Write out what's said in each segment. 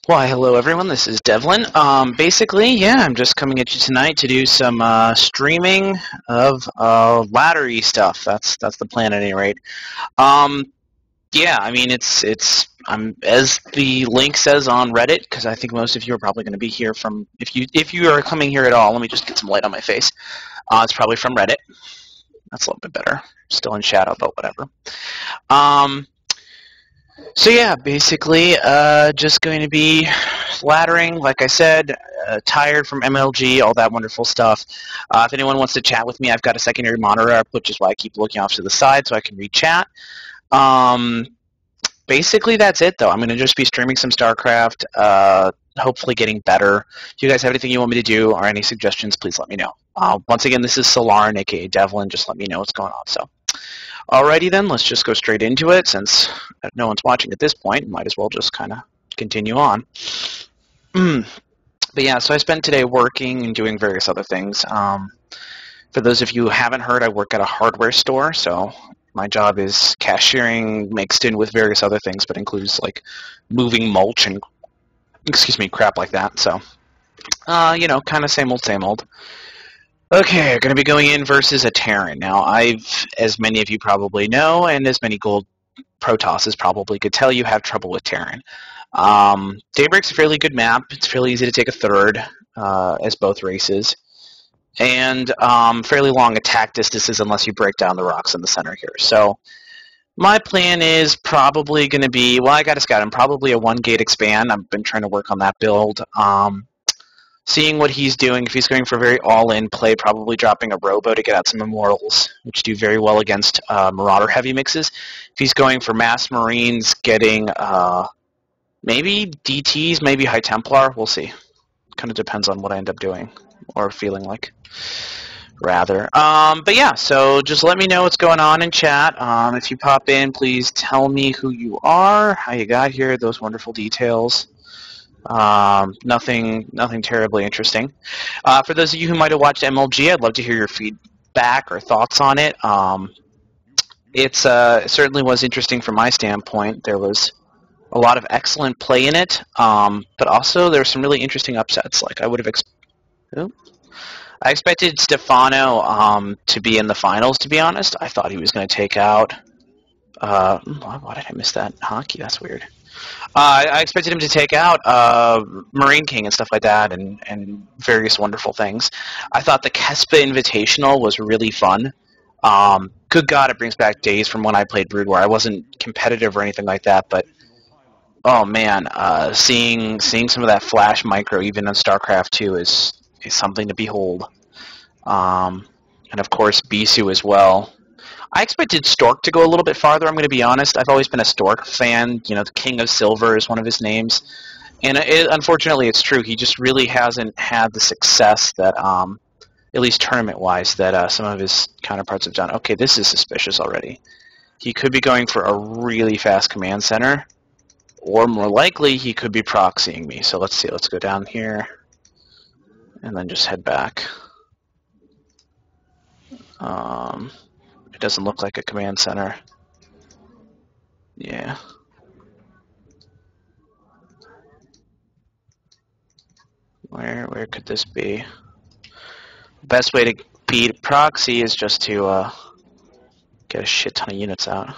Why, hello everyone, this is Devlin. Basically, yeah, I'm just coming at you tonight to do some streaming of laddery stuff. That's the plan at any rate. Um, yeah, I mean, I'm as the link says on Reddit, because I think most of you are probably going to be here from, if you are coming here at all, let me just get some light on my face. It's probably from Reddit. That's a little bit better. Still in shadow, but whatever. Um, So yeah, basically, just going to be laddering, like I said, tired from MLG, all that wonderful stuff. If anyone wants to chat with me, I've got a secondary monitor up, which is why I keep looking off to the side so I can read chat. Um, Basically, that's it, though. I'm going to just be streaming some StarCraft, hopefully getting better. If you guys have anything you want me to do or any suggestions, please let me know. Once again, this is Solarin, aka Devlin. Just let me know what's going on. So. Alrighty then, let's just go straight into it. Since no one's watching at this point, might as well just kind of continue on. But yeah, so I spent today working and doing various other things. For those of you who haven't heard, I work at a hardware store, so my job is cashiering mixed in with various other things, but includes like moving mulch and, crap like that. So, kind of same old. Okay, going to be going in versus a Terran. Now, as many of you probably know, and as many gold Protosses probably could tell you, have trouble with Terran. Daybreak's a fairly good map. It's fairly easy to take a third, as both races. And fairly long attack distances unless you break down the rocks in the center here. So, my plan is probably going to be, well, I got a scout. I'm probably a one-gate expand. I've been trying to work on that build. Seeing what he's doing, if he's going for very all-in play, probably dropping a Robo to get out some Immortals, which do very well against Marauder heavy mixes. If he's going for Mass Marines, getting maybe DTs, maybe High Templar, we'll see. Kind of depends on what I end up doing, or feeling like, rather. But yeah, so just let me know what's going on in chat. If you pop in, please tell me who you are, how you got here, those wonderful details. Nothing terribly interesting. For those of you who might have watched MLG, I'd love to hear your feedback or thoughts on it. It certainly was interesting from my standpoint. There was a lot of excellent play in it, but also there were some really interesting upsets. Like I expected Stefano to be in the finals, to be honest. I thought he was going to take out... why did I miss that hockey? That's weird. I expected him to take out Marine King and stuff like that, and various wonderful things. I thought the Kespa Invitational was really fun. Good God, it brings back days from when I played Brood War. I wasn't competitive or anything like that, but oh man, seeing some of that Flash Micro even on StarCraft 2 is something to behold. And of course, Bisu as well. I expected Stork to go a little bit farther, I'm going to be honest. I've always been a Stork fan. You know, the King of Silver is one of his names. And unfortunately, it's true. He just really hasn't had the success that, at least tournament-wise, that some of his counterparts have done. Okay, this is suspicious already. He could be going for a really fast command center, or more likely, he could be proxying me. So let's see. Let's go down here, and then just head back. It doesn't look like a command center. Yeah. Where could this be? The best way to beat proxy is just to get a shit ton of units out.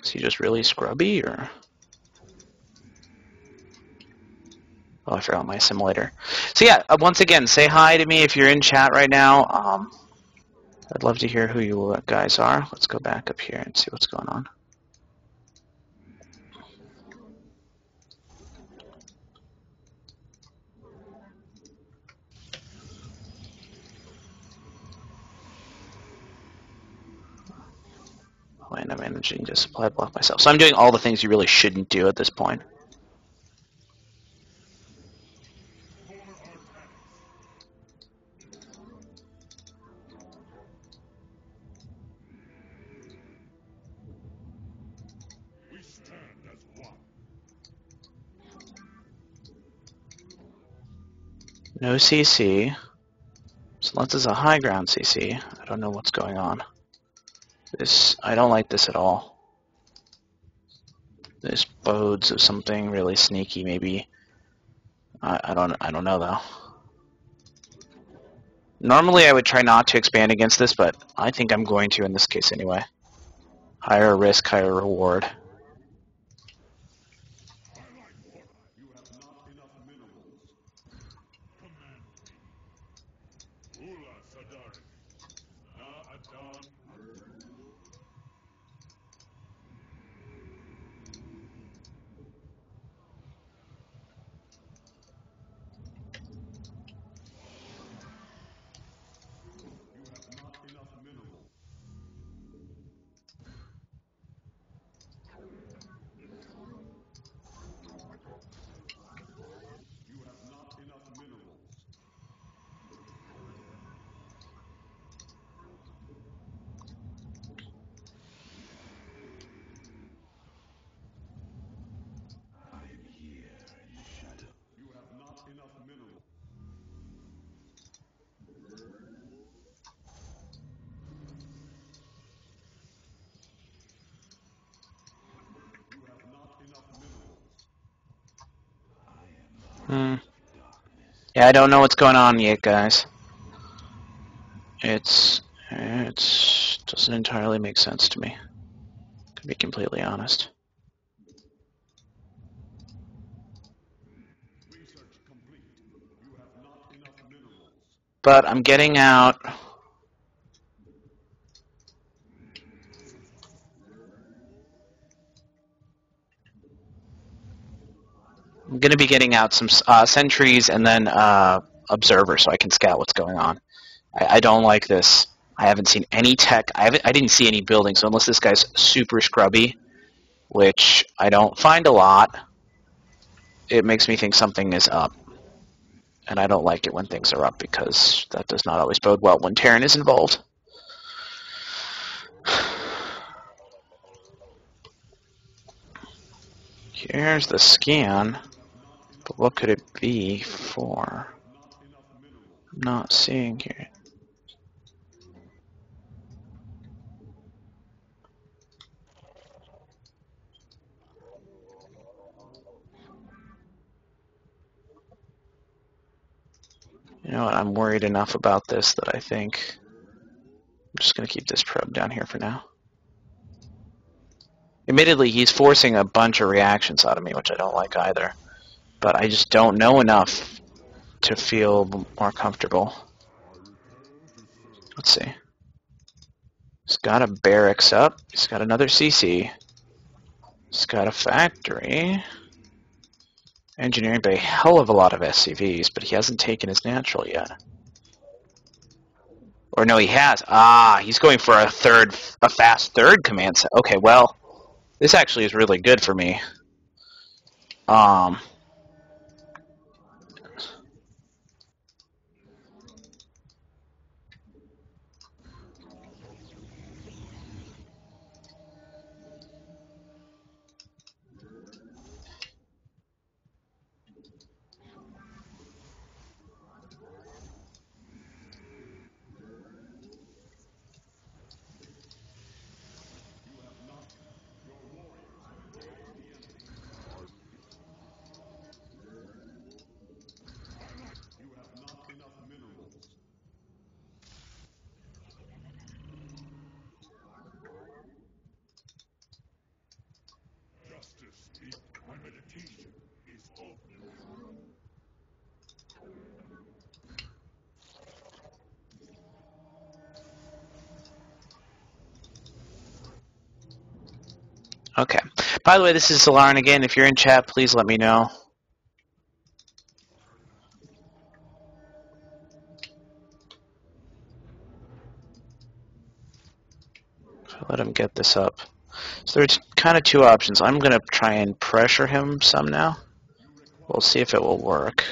Is he just really scrubby, or? Oh, I forgot my simulator. So yeah, once again, say hi to me if you're in chat right now. I'd love to hear who you guys are. Let's go back up here and see what's going on. Oh, and I'm managing to supply block myself. So I'm doing all the things you really shouldn't do at this point. No CC. So unless it's a high ground CC, I don't know what's going on. I don't like this at all. This bodes of something really sneaky, maybe. I don't know though. Normally I would try not to expand against this, but I think I'm going to in this case anyway. Higher risk, higher reward. Yeah, I don't know what's going on yet, guys. It doesn't entirely make sense to me, to be completely honest. But I'm getting out. I'm going to be getting out some sentries and then observers so I can scout what's going on. I don't like this. I haven't seen any tech. I didn't see any buildings, so unless this guy's super scrubby, which I don't find a lot, it makes me think something is up. And I don't like it when things are up because that does not always bode well when Terran is involved. Here's the scan, but what could it be for? I'm not seeing here. You know what, I'm worried enough about this that I think I'm just going to keep this probe down here for now. Admittedly, he's forcing a bunch of reactions out of me, which I don't like either. But I just don't know enough to feel more comfortable. Let's see. He's got a barracks up. He's got another CC. He's got a factory. Engineering bay, hell of a lot of SCVs, but he hasn't taken his natural yet. Or no, he has. Ah, he's going for a fast third command set. Okay, well, this actually is really good for me. Okay. By the way, this is Solarin again. If you're in chat, please let me know. Let him get this up. So there's kind of two options. I'm going to try and pressure him some now. We'll see if it will work.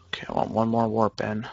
Okay, I want one more warp in.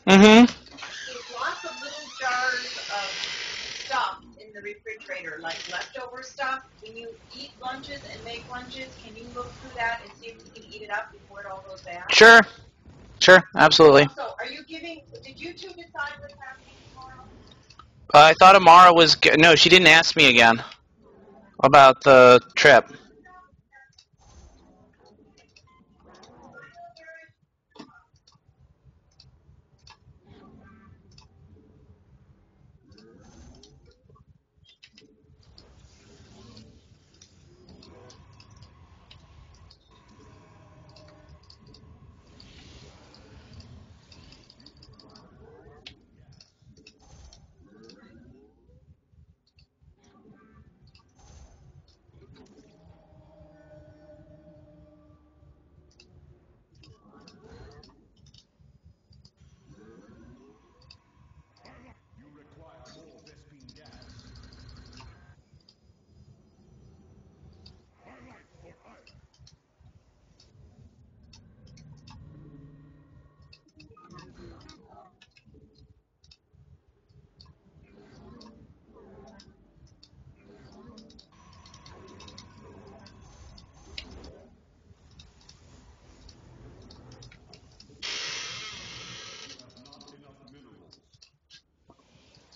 Mm-hmm. There's lots of little jars of stuff in the refrigerator, like leftover stuff. When you eat lunches and make lunches, can you look through that and see if you can eat it up before it all goes bad? Sure. Sure. Absolutely. So, are you giving? Did you two decide what's happening tomorrow? I thought Amara was... No, she didn't ask me again about the trip.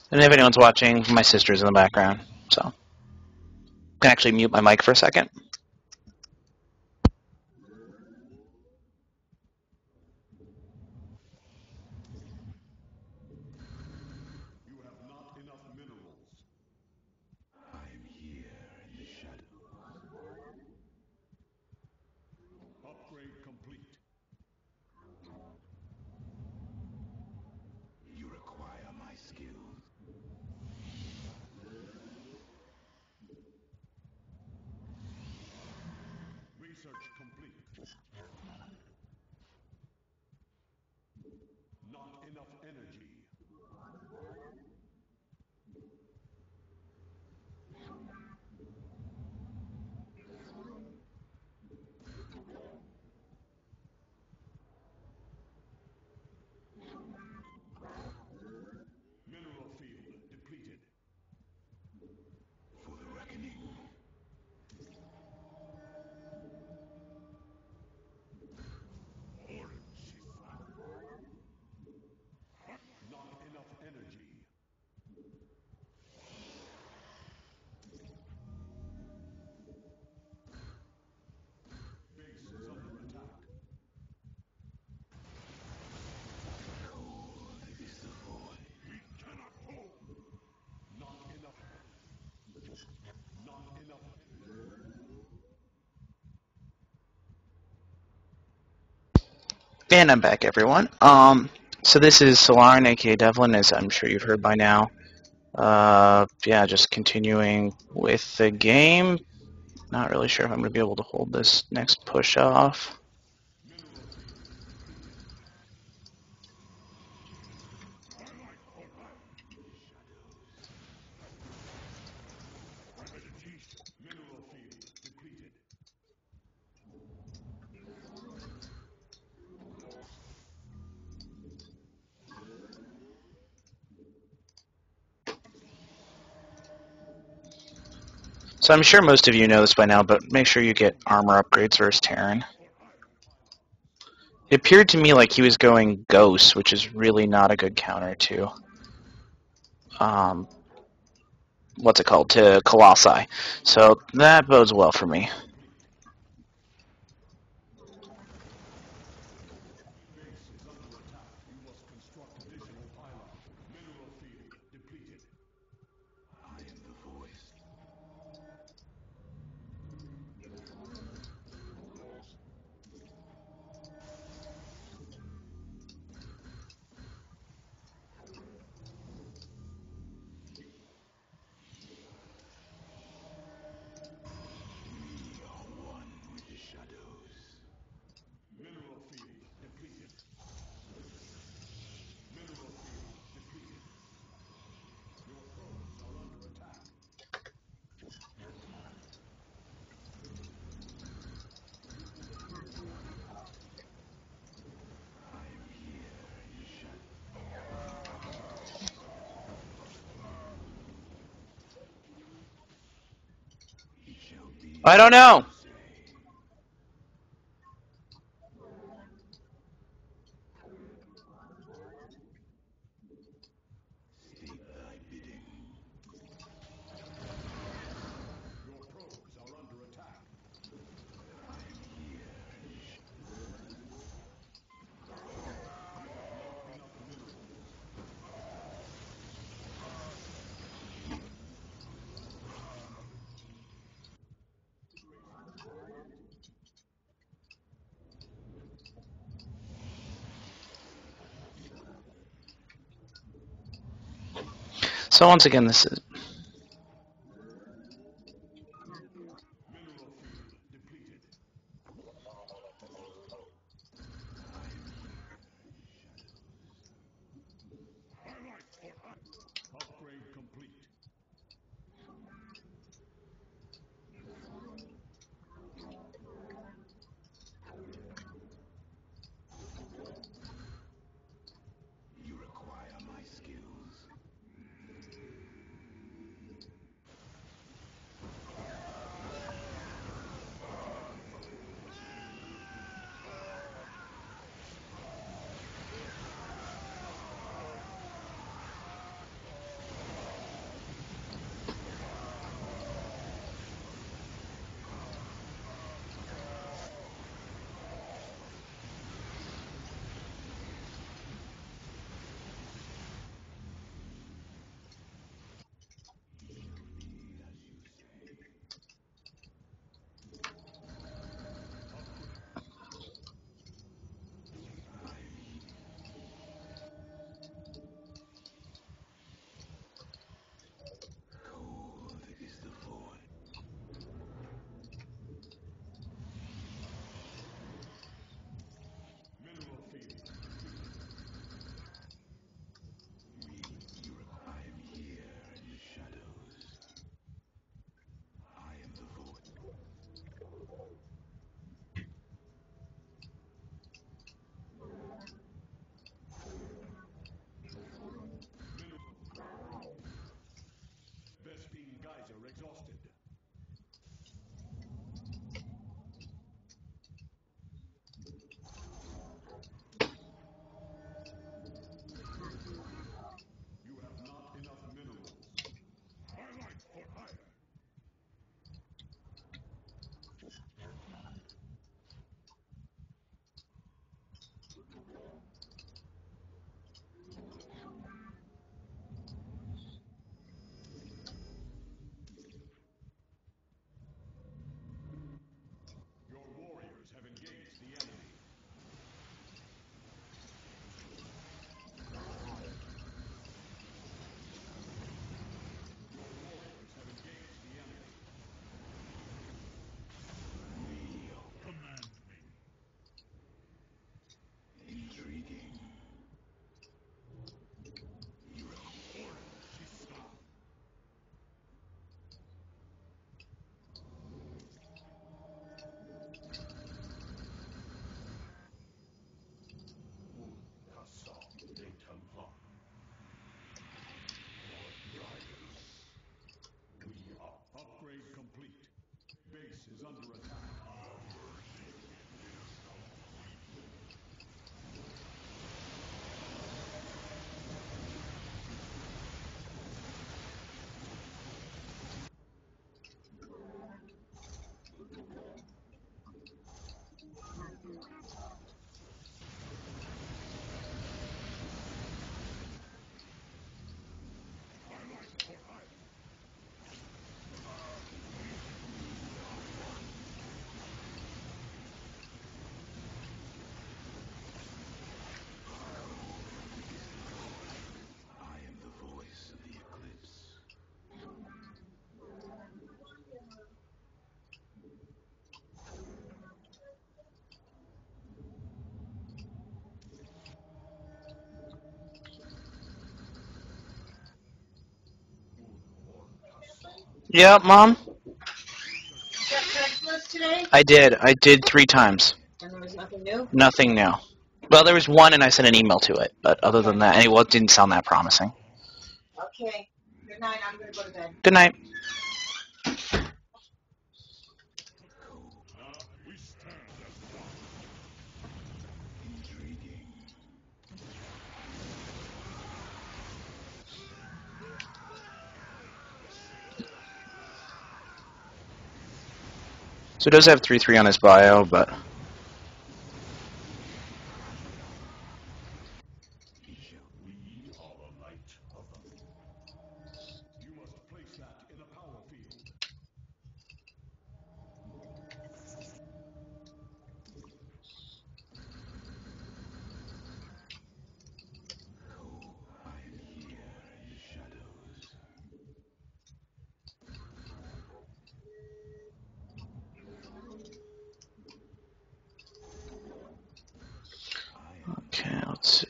And if anyone's watching, my sister's in the background, so I can actually mute my mic for a second. And I'm back, everyone. So this is Solarin, aka Devlin, as I'm sure you've heard by now. Yeah, just continuing with the game. Not really sure if I'm going to be able to hold this next push off. So I'm sure most of you know this by now, but make sure you get armor upgrades versus Terran. It appeared to me like he was going Ghost, which is really not a good counter to, what's it called, to Colossi. So that bodes well for me. I don't know. So once again, this is... Yeah, Mom? You got Craigslist today? I did. I did 3 times. And there was nothing new? Nothing new. Well, there was one, and I sent an email to it. But other than that, it didn't sound that promising. Okay. Good night. I'm going to go to bed. Good night. So it does have 3/3 on his bio, but okay, let's see.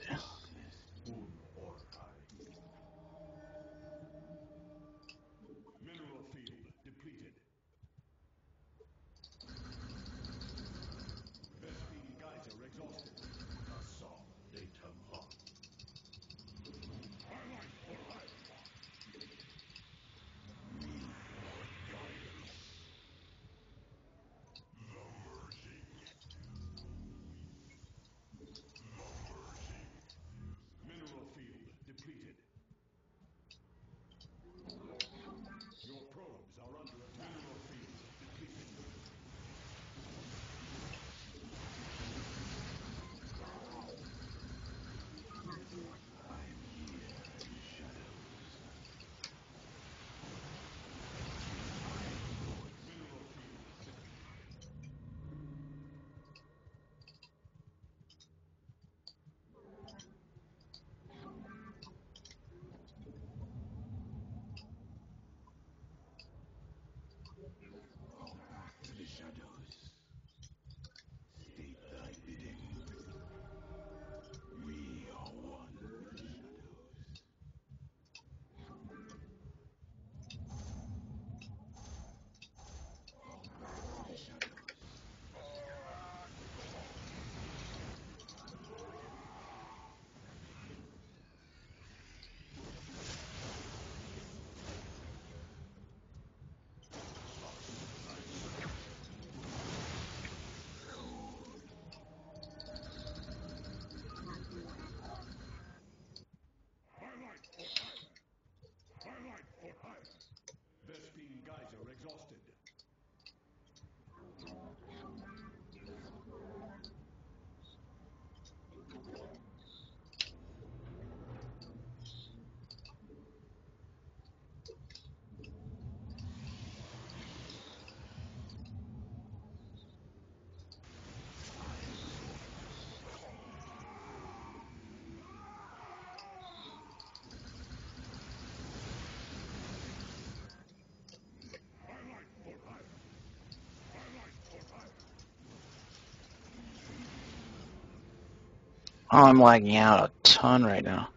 Oh, I'm lagging out a ton right now.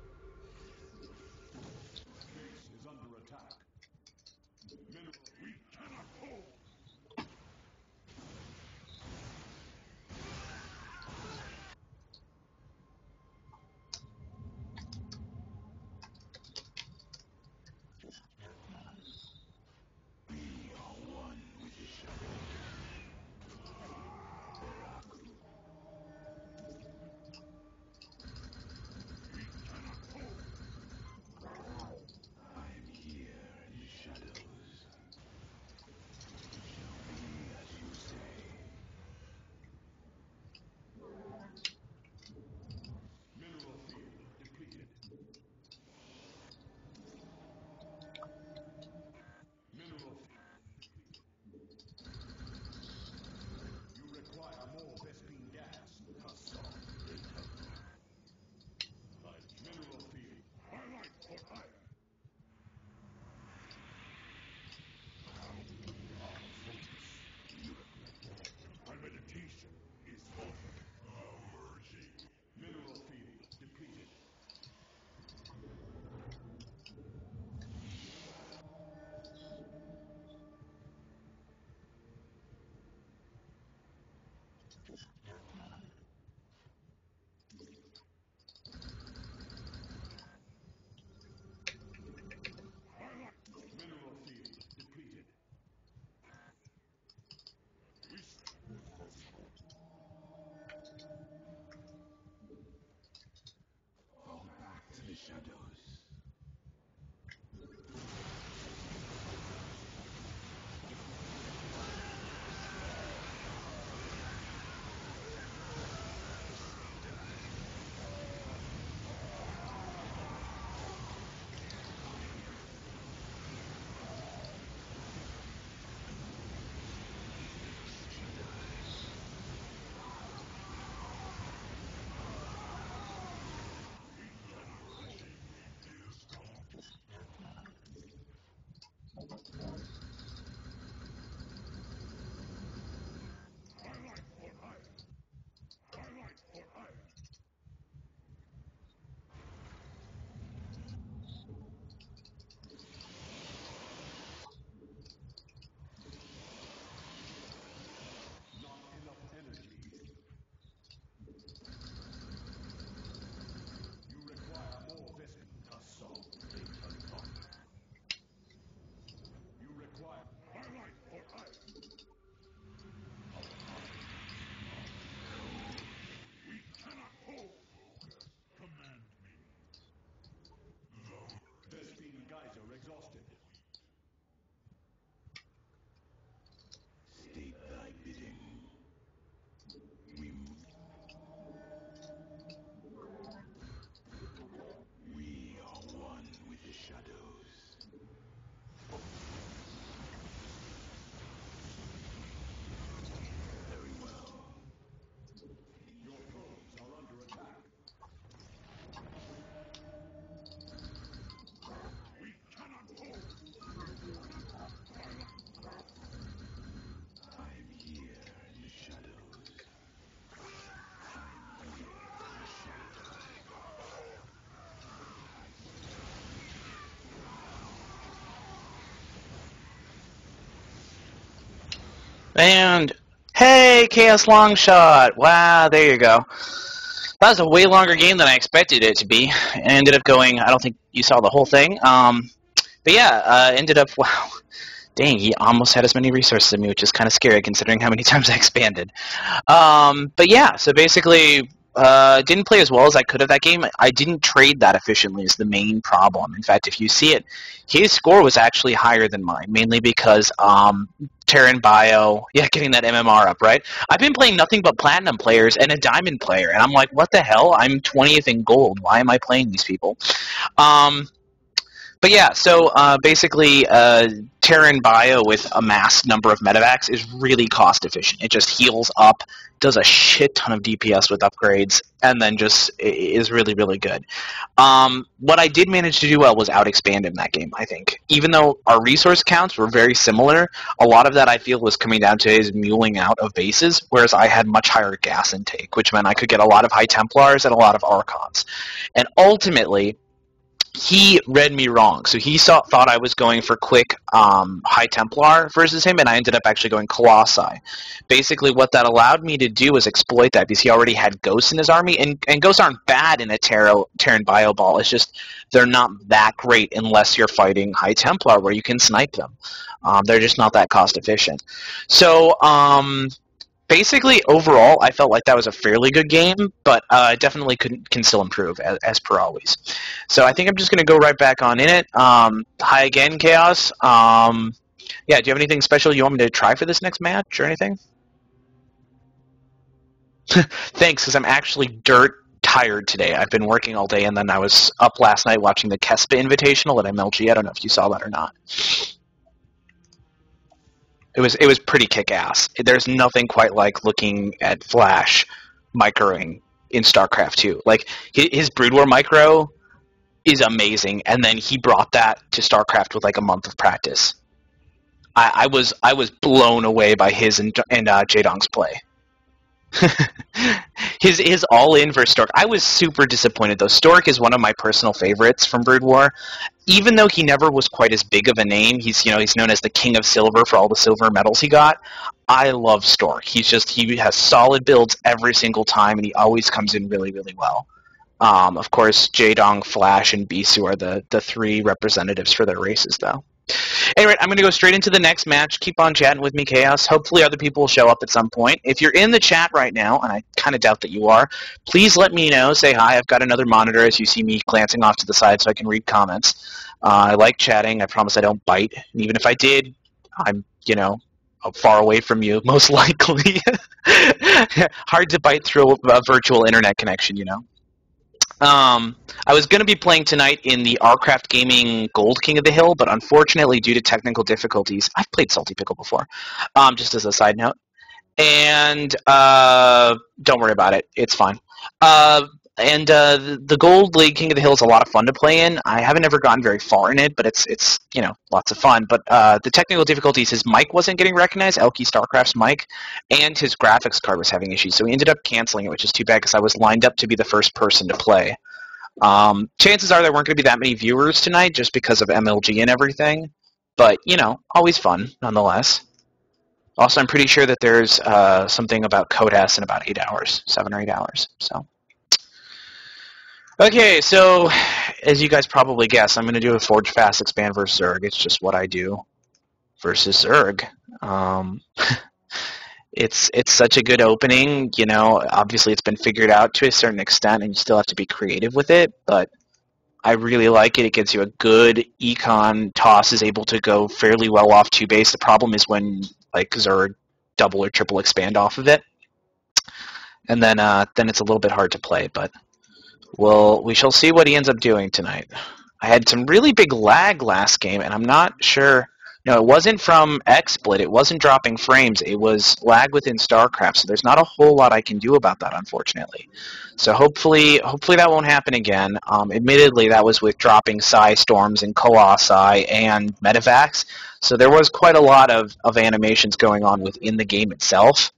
And hey, Chaos Longshot! Wow, there you go. That was a way longer game than I expected it to be. It ended up going, I don't think you saw the whole thing. But yeah, ended up, wow. Dang, he almost had as many resources as me, which is kind of scary considering how many times I expanded. But yeah, so basically, didn't play as well as I could have that game. I didn't trade that efficiently is the main problem. In fact, if you see it, his score was actually higher than mine, mainly because Terran Bio, yeah, getting that MMR up, right? I've been playing nothing but Platinum players and a Diamond player, and I'm like, what the hell? I'm 20th in Gold. Why am I playing these people? But yeah, so basically, Terran Bio with a mass number of medevacs is really cost efficient. It just heals up, does a shit ton of DPS with upgrades, and then just is really, really good. What I did manage to do well was out-expand in that game, I think. Even though our resource counts were very similar, a lot of that I feel was coming down to his muling out of bases, whereas I had much higher gas intake, which meant I could get a lot of High Templars and a lot of Archons. And ultimately, he read me wrong. So he thought I was going for quick High Templar versus him, and I ended up actually going Colossi. Basically, what that allowed me to do was exploit that, because he already had Ghosts in his army, and Ghosts aren't bad in a Terran Bio Ball. It's just they're not that great unless you're fighting High Templar, where you can snipe them. They're just not that cost efficient. So basically, overall, I felt like that was a fairly good game, but definitely can still improve, as per always. So I think I'm just going to go right back on in it. Hi again, Chaos. Yeah, do you have anything special you want me to try for this next match or anything? Thanks, because I'm actually dirt tired today. I've been working all day, and then I was up last night watching the Kespa Invitational at MLG. I don't know if you saw that or not. It was pretty kick-ass. There's nothing quite like looking at Flash microing in StarCraft 2. Like, his Brood War micro is amazing, and then he brought that to StarCraft with like a month of practice. I was blown away by his and Jaedong's play. his all in versus Stork. I was super disappointed though. Stork is one of my personal favorites from Brood War. Even though he never was quite as big of a name, he's known as the King of Silver for all the silver medals he got. I love Stork. He has solid builds every single time, and he always comes in really, really well. Of course, Jaedong, Flash, and Bisu are the three representatives for their races, though. Anyway, I'm going to go straight into the next match. Keep on chatting with me, Chaos. Hopefully other people will show up at some point. If you're in the chat right now, and I kind of doubt that you are, please let me know. Say hi. I've got another monitor as you see me glancing off to the side so I can read comments. I like chatting. I promise I don't bite. And even if I did, I'm, far away from you, most likely. Hard to bite through a virtual internet connection, I was going to be playing tonight in the Arcraft Gaming Gold King of the Hill, but unfortunately, due to technical difficulties, I've played Salty Pickle before, just as a side note, and don't worry about it, it's fine. The Gold League King of the Hill is a lot of fun to play in. I haven't ever gotten very far in it, but it's lots of fun. But the technical difficulties, his mic wasn't getting recognized, Elky StarCraft's mic, and his graphics card was having issues. So he ended up canceling it, which is too bad because I was lined up to be the first person to play. Chances are there weren't going to be that many viewers tonight just because of MLG and everything. But, always fun, nonetheless. Also, I'm pretty sure that there's something about Codas in about 8 hours, 7 or 8 hours. So. Okay, so as you guys probably guessed, I'm going to do a Forge Fast Expand versus Zerg. It's just what I do versus Zerg. It's such a good opening, obviously it's been figured out to a certain extent and you still have to be creative with it, but I really like it. It gives you a good econ. Toss is able to go fairly well off 2 base. The problem is when Zerg double or triple expand off of it. And then it's a little bit hard to play, but we shall see what he ends up doing tonight. I had some really big lag last game, and I'm not sure. No, it wasn't from XSplit. It wasn't dropping frames. It was lag within StarCraft, so there's not a whole lot I can do about that, unfortunately. So hopefully that won't happen again. Admittedly, that was with dropping Psy Storms and Colossi and Medivacs, so there was quite a lot of animations going on within the game itself.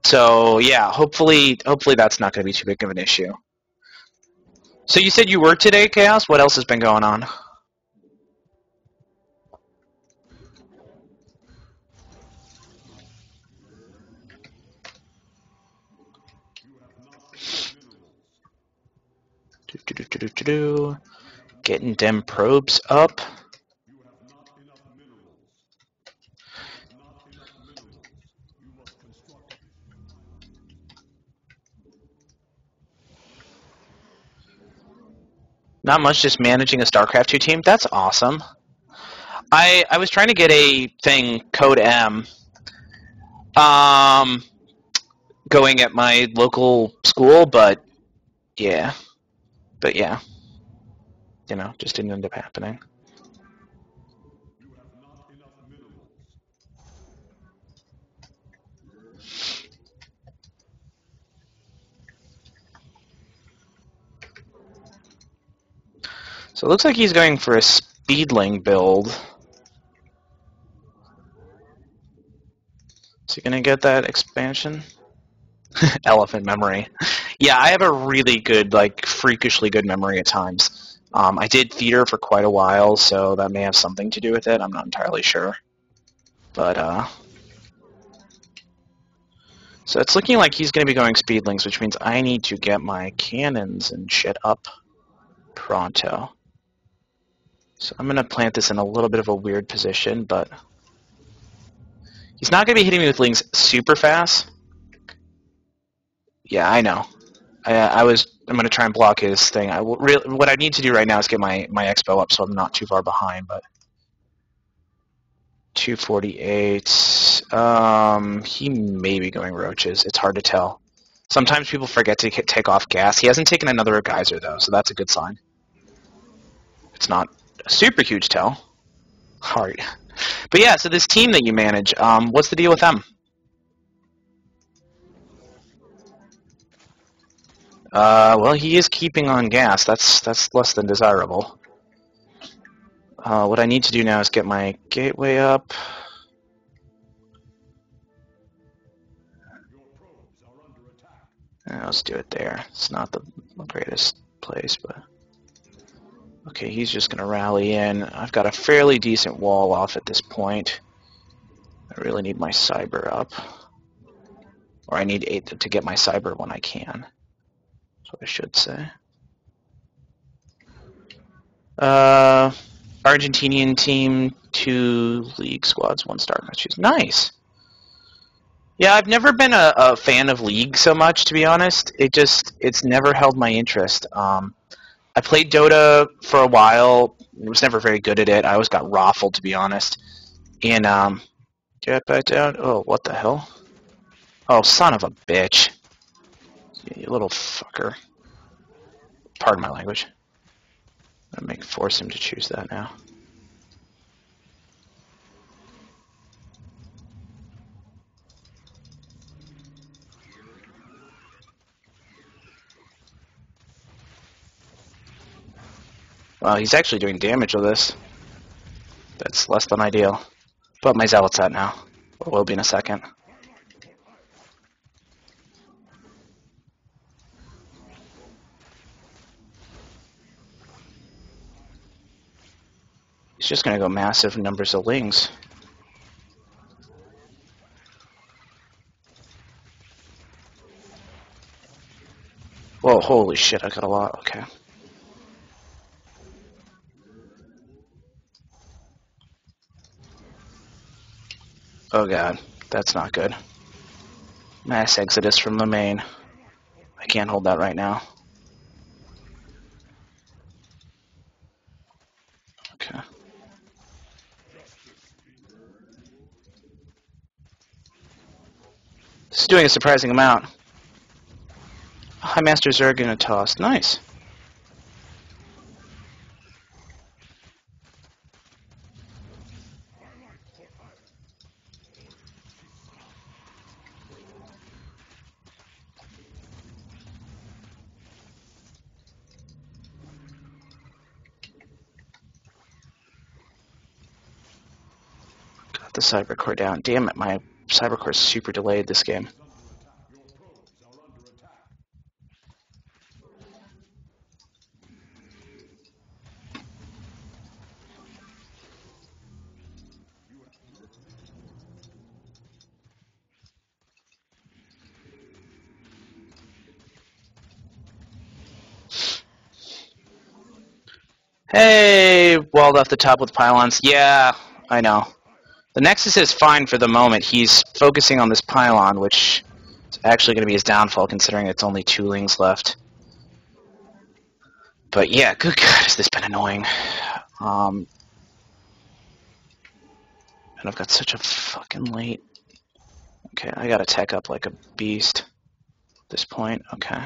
So yeah, hopefully that's not going to be too big of an issue. So you said you worked today, Chaos? What else has been going on? Getting them probes up. Not much, just managing a StarCraft 2 team. That's awesome. I was trying to get a thing, Code M, um, going at my local school, but yeah. But yeah, just didn't end up happening. So it looks like he's going for a Speedling build. Is he going to get that expansion? Elephant memory. Yeah, I have a really good, freakishly good memory at times. I did theater for quite a while, so that may have something to do with it. I'm not entirely sure. But, so it's looking like he's going to be going Speedlings, which means I need to get my cannons and shit up pronto. So I'm going to plant this in a little bit of a weird position, but he's not going to be hitting me with lings super fast. Yeah, I know. I'm going to try and block his thing. What I need to do right now is get my expo up so I'm not too far behind, but 248. He may be going roaches. It's hard to tell. Sometimes people forget to take off gas. He hasn't taken another geyser, though, so that's a good sign. It's not a super huge tell. Hard. But yeah, so this team that you manage, what's the deal with them? Well, he is keeping on gas. That's less than desirable. What I need to do now is get my gateway up. Let's do it there. It's not the greatest place, but... Okay, he's just going to rally in. I've got a fairly decent wall off at this point. I really need my cyber up. Or I need 8 to get my cyber when I can. That's what I should say. Argentinian team, 2 league squads, 1 star matches. Nice! Yeah, I've never been a fan of League so much, to be honest. It's never held my interest. I played Dota for a while. I was never very good at it. I always got raffled, to be honest. And, get back down. Oh, what the hell? Oh, son of a bitch. You little fucker. Pardon my language. I'm going to force him to choose that now. Well, he's actually doing damage with this. That's less than ideal. But my zealot's at now. Or will be in a second. He's just going to go massive numbers of lings. Whoa, holy shit, I got a lot. Okay. Oh god, that's not good. Mass exodus from the main. I can't hold that right now. Okay. This is doing a surprising amount. High Masters are going to toss. Nice. Got the cybercore down. Damn it, my cybercore is super delayed this game. Hey, walled off the top with pylons. Yeah, I know. The Nexus is fine for the moment. He's focusing on this pylon, which is actually going to be his downfall, considering it's only 2 lings left. But yeah, good God, has this been annoying. And I've got such a fucking late... Okay, I gotta tech up like a beast at this point. Okay.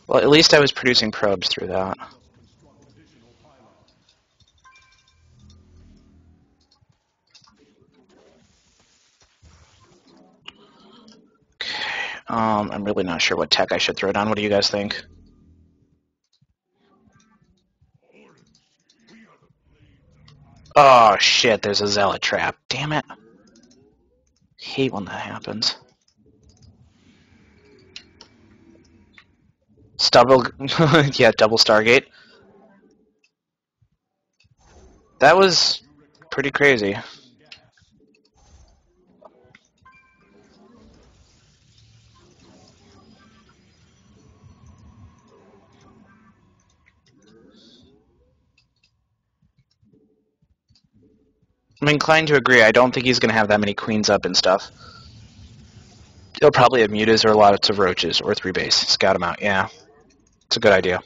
Well, at least I was producing probes through that. Okay. I'm really not sure what tech I should throw down. What do you guys think? Oh shit, there's a zealot trap. Damn it. Hate when that happens. Double, yeah, double Stargate. That was pretty crazy. I'm inclined to agree. I don't think he's going to have that many queens up and stuff. He'll probably have mutas or lots of roaches or 3 base. Scout him out, yeah. It's a good idea.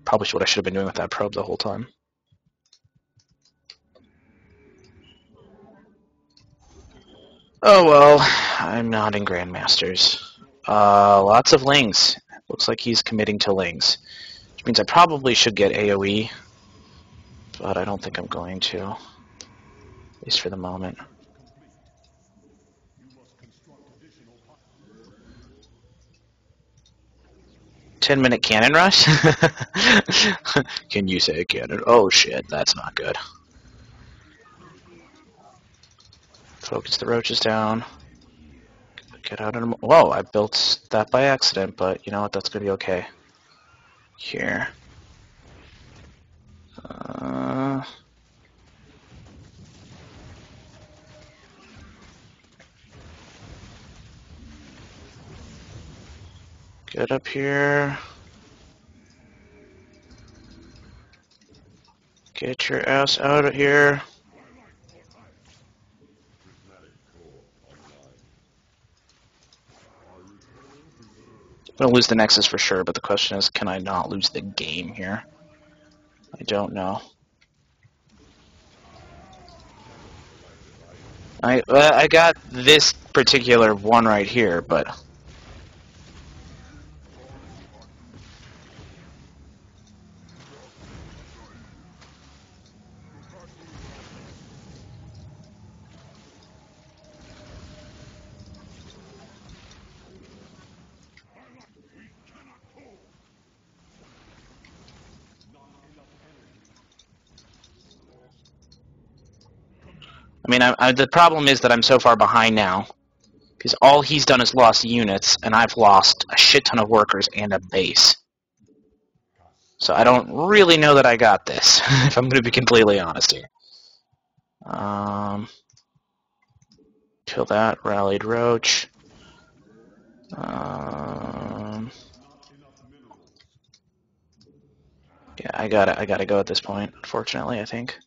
Probably what I should have been doing with that probe the whole time. Oh well, I'm not in Grandmasters. Lots of lings. Looks like he's committing to lings. Which means I probably should get AoE, but I don't think I'm going to. At least for the moment. "10-minute cannon rush?" Can you say cannon? Oh shit, that's not good. Focus the roaches down. Get out of the... Whoa, I built that by accident, but you know what? That's going to be okay. Here. Get up here. Get your ass out of here. I'm going to lose the Nexus for sure, but the question is, can I not lose the game here? I don't know. I got this particular one right here, but... I mean, the problem is that I'm so far behind now, because all he's done is lost units, and I've lost a shit ton of workers and a base. So I don't really know that I got this, if I'm going to be completely honest here. Kill that, rallied roach. Yeah, I gotta go at this point, unfortunately, I think.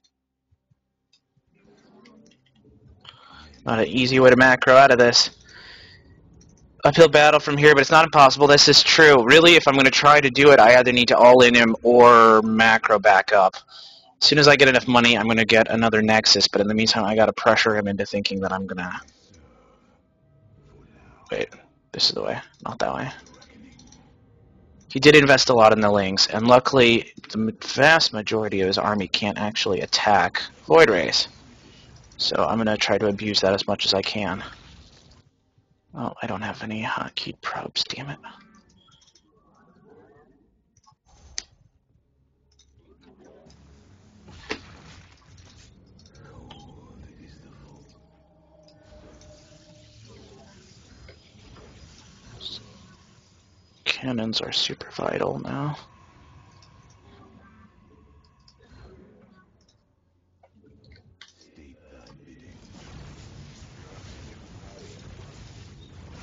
Not an easy way to macro out of this. Uphill battle from here, but it's not impossible. This is true. Really, if I'm going to try to do it, I either need to all-in him or macro back up. As soon as I get enough money, I'm going to get another Nexus, but in the meantime, I got to pressure him into thinking that I'm going to... Wait, this is the way, not that way. He did invest a lot in the Lings, and luckily, the vast majority of his army can't actually attack Void Rays. So I'm going to try to abuse that as much as I can. Oh, I don't have any hotkey probes, damn it. Cannons are super vital now.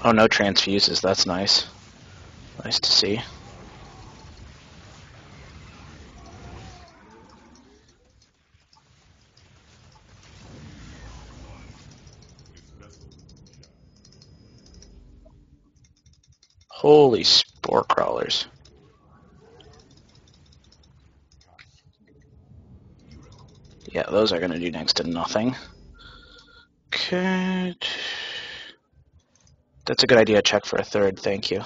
Oh, no transfuses, that's nice. Nice to see. Holy spore crawlers. Yeah, those are going to do next to nothing. Okay. That's a good idea. Check for a third. Thank you.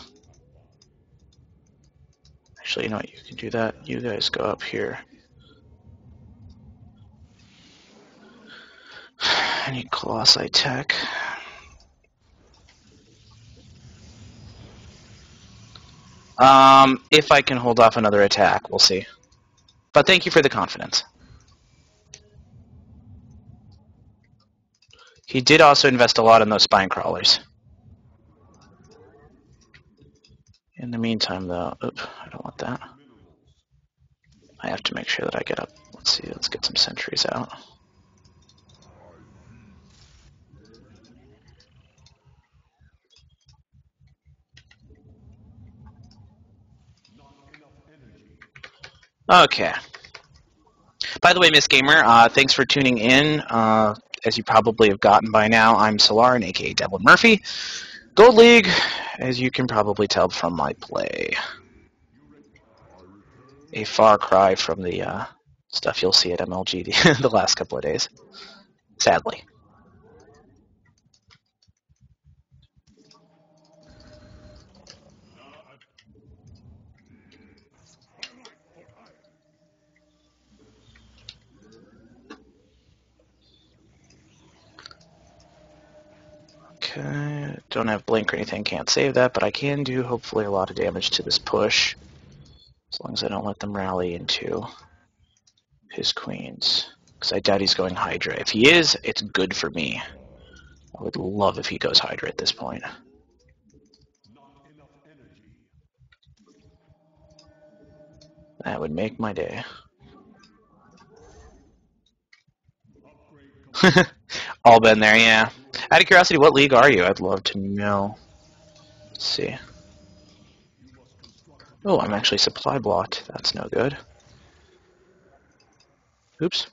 Actually, you know what? You can do that. You guys go up here. I need Colossi Tech. If I can hold off another attack, we'll see. But thank you for the confidence. He did also invest a lot in those spine crawlers. In the meantime, though, I don't want that. I have to make sure that I get up. Let's see, let's get some sentries out. Okay. By the way, Miss Gamer, thanks for tuning in. As you probably have gotten by now, I'm Solarin, aka Devlin Murphy. Gold League, as you can probably tell from my play. A far cry from the stuff you'll see at MLG the last couple of days. Sadly. Okay, don't have blink or anything, can't save that, but I can do hopefully a lot of damage to this push, as long as I don't let them rally into his queens. Because I doubt he's going Hydra. If he is, it's good for me. I would love if he goes Hydra at this point. That would make my day. All been there, yeah. Out of curiosity, what league are you? I'd love to know. Let's see. Oh, I'm actually supply blocked. That's no good. Oops.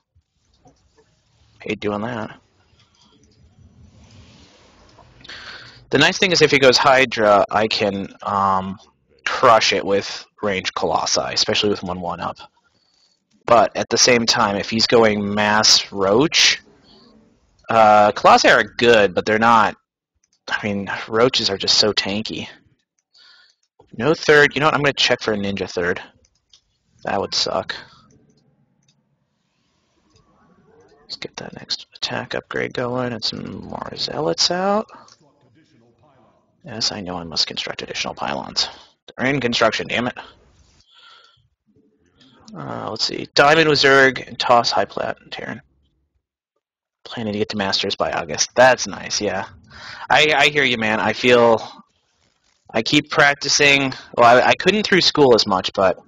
Hate doing that. The nice thing is if he goes Hydra, I can crush it with range Colossi, especially with 1-1 up. But at the same time, if he's going Mass Roach, Colossi are good, but they're not. I mean, Roaches are just so tanky. No third. You know what? I'm going to check for a Ninja third. That would suck. Let's get that next attack upgrade going and some more Zealots out. Yes, I know I must construct additional pylons. They're in construction, damn it. Let's see. Diamond with Zerg and Toss High Plat and Terran. Planning to get to Masters by August. That's nice, yeah. I hear you, man. I feel... I keep practicing. Well, I couldn't through school as much, but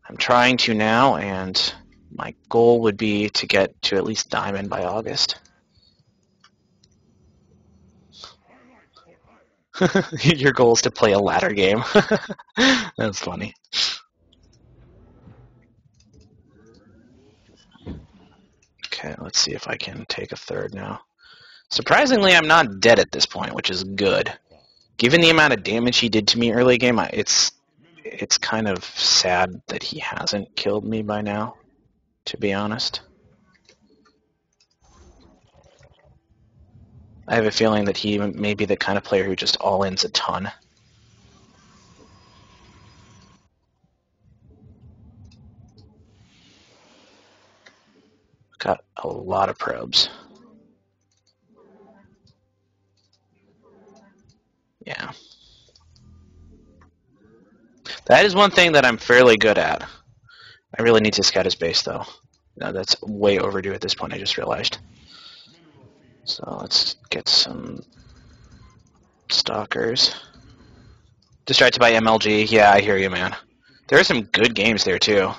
I'm trying to now, and my goal would be to get to at least Diamond by August. Your goal is to play a ladder game. That's funny. Okay, let's see if I can take a third now. Surprisingly, I'm not dead at this point, which is good. Given the amount of damage he did to me early game, it's kind of sad that he hasn't killed me by now, to be honest. I have a feeling that he may be the kind of player who just all-ins a ton. Got a lot of probes. Yeah. That is one thing that I'm fairly good at. I really need to scout his base, though. No, that's way overdue at this point, I just realized. So let's get some stalkers. Distracted by MLG. Yeah, I hear you, man. There are some good games there, too.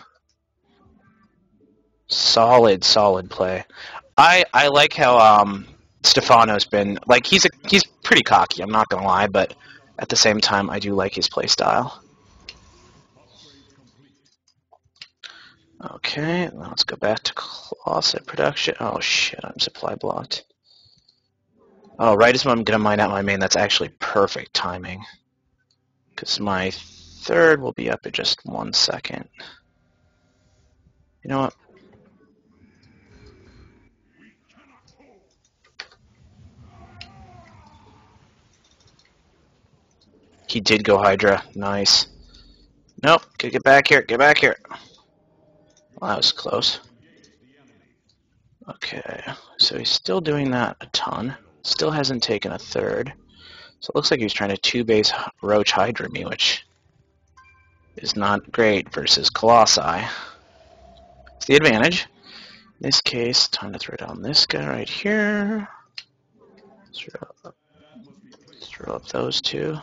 Solid play. I like how Stefano's been... Like, he's pretty cocky, I'm not going to lie, but at the same time, I do like his play style. Okay, now let's go back to closet production. Oh shit, I'm supply blocked. Oh, right as I'm going to mine out my main, that's actually perfect timing. because my third will be up in just 1 second. You know what? He did go Hydra. Nice. Nope. Get back here. Get back here. Well, that was close. Okay. So he's still doing that a ton. Still hasn't taken a third. So it looks like he was trying to 2-base Roach Hydra me, which is not great versus Colossi. It's the advantage. In this case, time to throw down this guy right here. Throw up those two.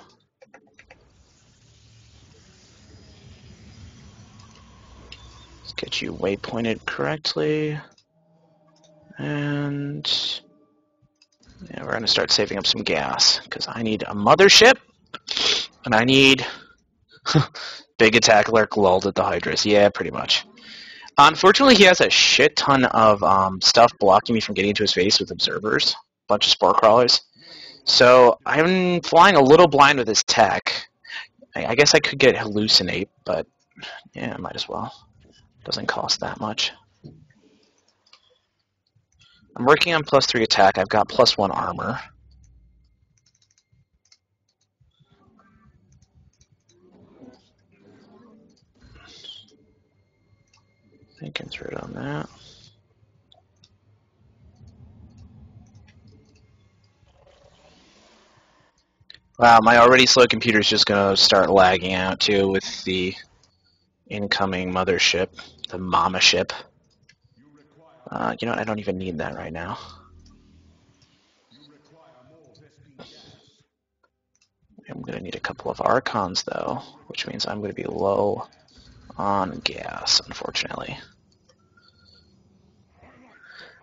Let's get you waypointed correctly. And yeah, we're going to start saving up some gas because I need a mothership and I need big attack lurk lulled at the Hydras. Yeah, pretty much. Unfortunately, he has a shit ton of stuff blocking me from getting into his face with observers. A bunch of spore crawlers. So I'm flying a little blind with his tech. I guess I could get hallucinate, but yeah, I might as well. Doesn't cost that much. I'm working on +3 attack. I've got +1 armor. I can throw it on that. Wow, my already slow computer's just going to start lagging out too with the incoming mothership, the mama ship. You know what? I don't even need that right now. I'm going to need a couple of Archons though, which means I'm going to be low on gas, unfortunately.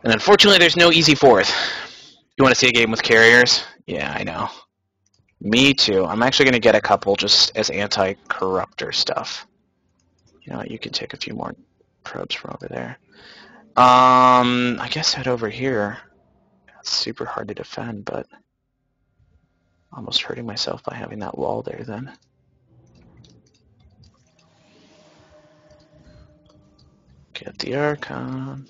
And unfortunately, there's no easy fourth. You want to see a game with carriers? Yeah, I know. Me too. I'm actually going to get a couple just as anti-corruptor stuff. You know what? You can take a few more probes from over there. I guess head over here. It's super hard to defend, but almost hurting myself by having that wall there then. Get the Archon.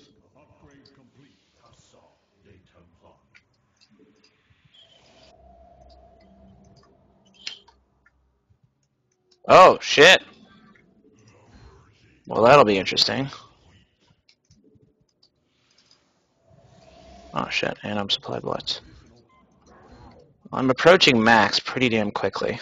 Oh, shit. Well, that'll be interesting. Oh, shit. And I'm supply blitz. I'm approaching max pretty damn quickly.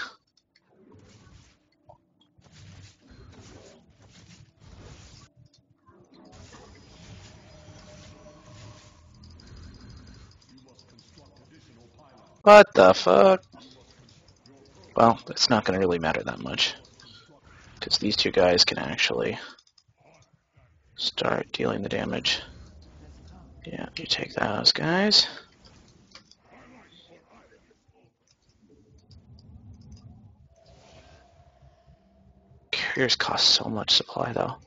What the fuck? Well, it's not going to really matter that much. Because these two guys can actually start dealing the damage. Yeah, you take those guys. Carriers cost so much supply, though.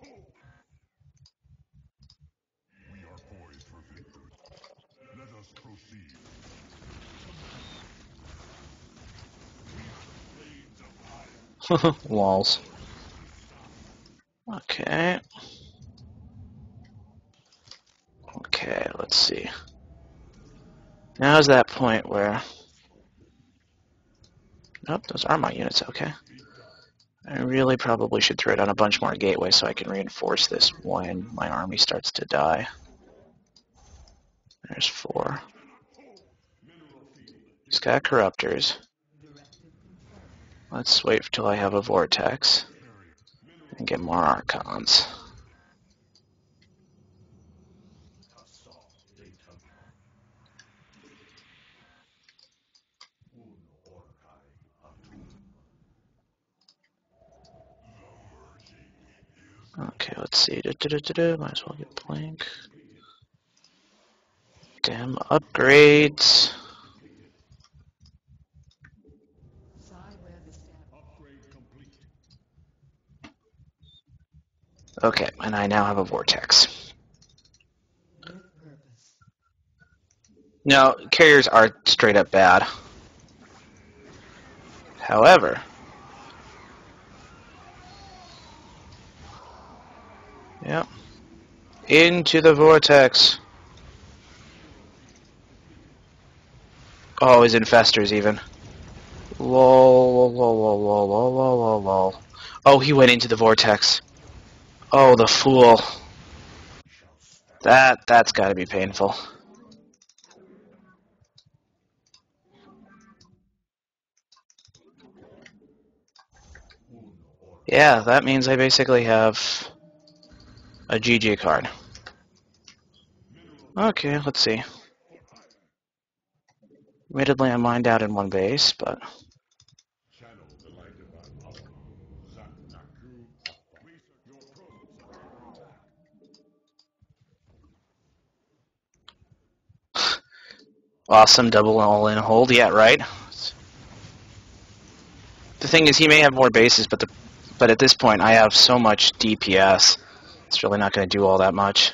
Walls. Okay. Okay, let's see. Now's that point where... Nope, those are my units, okay. I really probably should throw down a bunch more gateways so I can reinforce this when my army starts to die. There's 4. He's got corruptors. Let's wait till I have a vortex and get more Archons. Okay, let's see. Might as well get blank. Damn upgrades. Okay, and I now have a vortex. No, carriers are straight up bad. However, Into the vortex. Oh, his infestors even. Lol, lol, lol, lol, lol, lol, lol, lol. Oh, he went into the vortex. Oh, the fool. That's gotta be painful. Yeah, that means I basically have a GG card. Okay, let's see. Admittedly, I mined out in one base, but... Awesome double all-in hold. Yeah, right? The thing is, he may have more bases, but at this point, I have so much DPS. It's really not going to do all that much.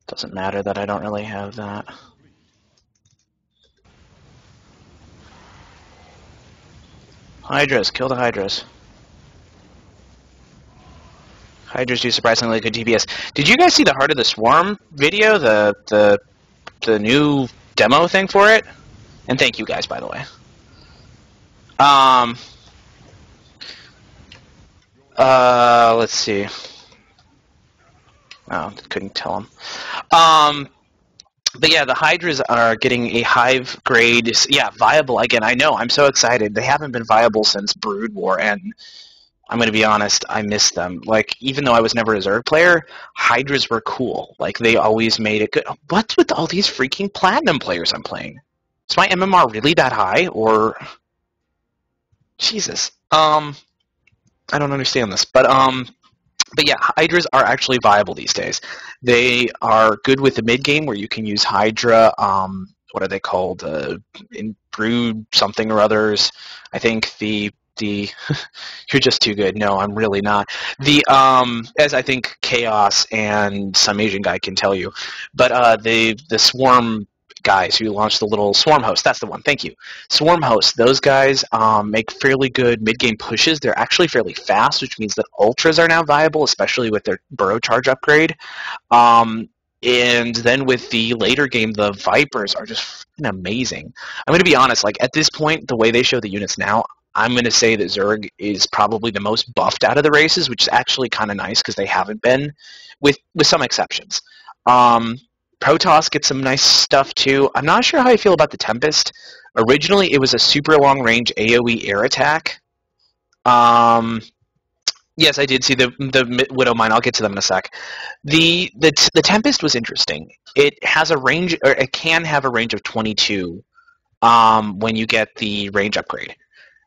Doesn't matter that I don't really have that. Hydras. Kill the Hydras. Hydras do surprisingly good DPS. Did you guys see the Heart of the Swarm video? The new demo thing for it? And thank you guys, by the way. Let's see. Oh, couldn't tell him. But yeah, the Hydras are getting a Hive grade. Yeah, viable again. I know. I'm so excited. They haven't been viable since Brood War, and I'm going to be honest, I miss them. Like, even though I was never a Zerg player, Hydras were cool. Like, they always made it good. What's with all these freaking Platinum players I'm playing? Is my MMR really that high, or... Jesus. I don't understand this. But yeah, Hydras are actually viable these days. They are good with the mid-game where you can use Hydra, what are they called? In Brood something or others. I think the you're just too good. No, I'm really not. As I think Chaos and some Asian guy can tell you, but the Swarm guys who launched the little Swarm host, that's the one. Thank you. Swarm host. Those guys make fairly good mid-game pushes. They're actually fairly fast, which means that Ultras are now viable, especially with their Burrow Charge upgrade. And then with the later game, the Vipers are just amazing. I'm going to be honest, like at this point, the way they show the units now, I'm going to say that Zerg is probably the most buffed out of the races, which is actually kind of nice because they haven't been, with some exceptions. Protoss gets some nice stuff too. I'm not sure how I feel about the Tempest. Originally, it was a super long-range AoE air attack. Yes, I did see the Widow Mine. I'll get to them in a sec. The Tempest was interesting. It has a range, or it can have a range of 22 when you get the range upgrade.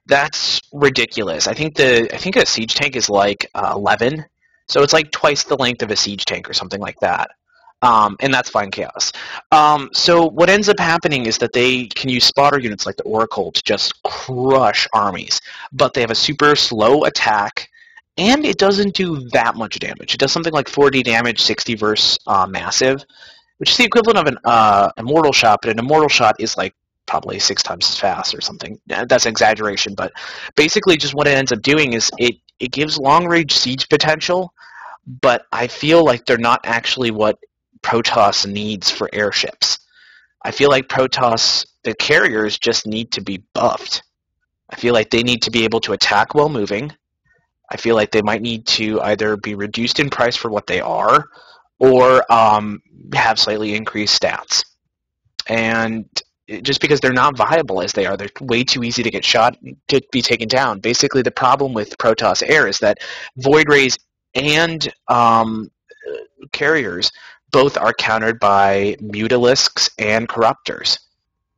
That's ridiculous. I think a siege tank is like 11, so it's like twice the length of a siege tank or something like that. And that's fine chaos. So what ends up happening is that they can use spotter units like the Oracle to just crush armies, but they have a super slow attack, and it doesn't do that much damage. It does something like 40 damage, 60 versus massive, which is the equivalent of an immortal shot, but an immortal shot is like probably 6 times as fast or something. That's an exaggeration, but basically just what it ends up doing is it gives long-range siege potential, but I feel like they're not actually what Protoss needs for airships. I feel like Protoss, the carriers, just need to be buffed. I feel like they need to be able to attack while moving. I feel like they might need to either be reduced in price for what they are, or have slightly increased stats. And just because they're not viable as they are, they're way too easy to get shot, to be taken down. Basically, the problem with Protoss Air is that Void Rays and carriers both are countered by Mutalisks and Corruptors.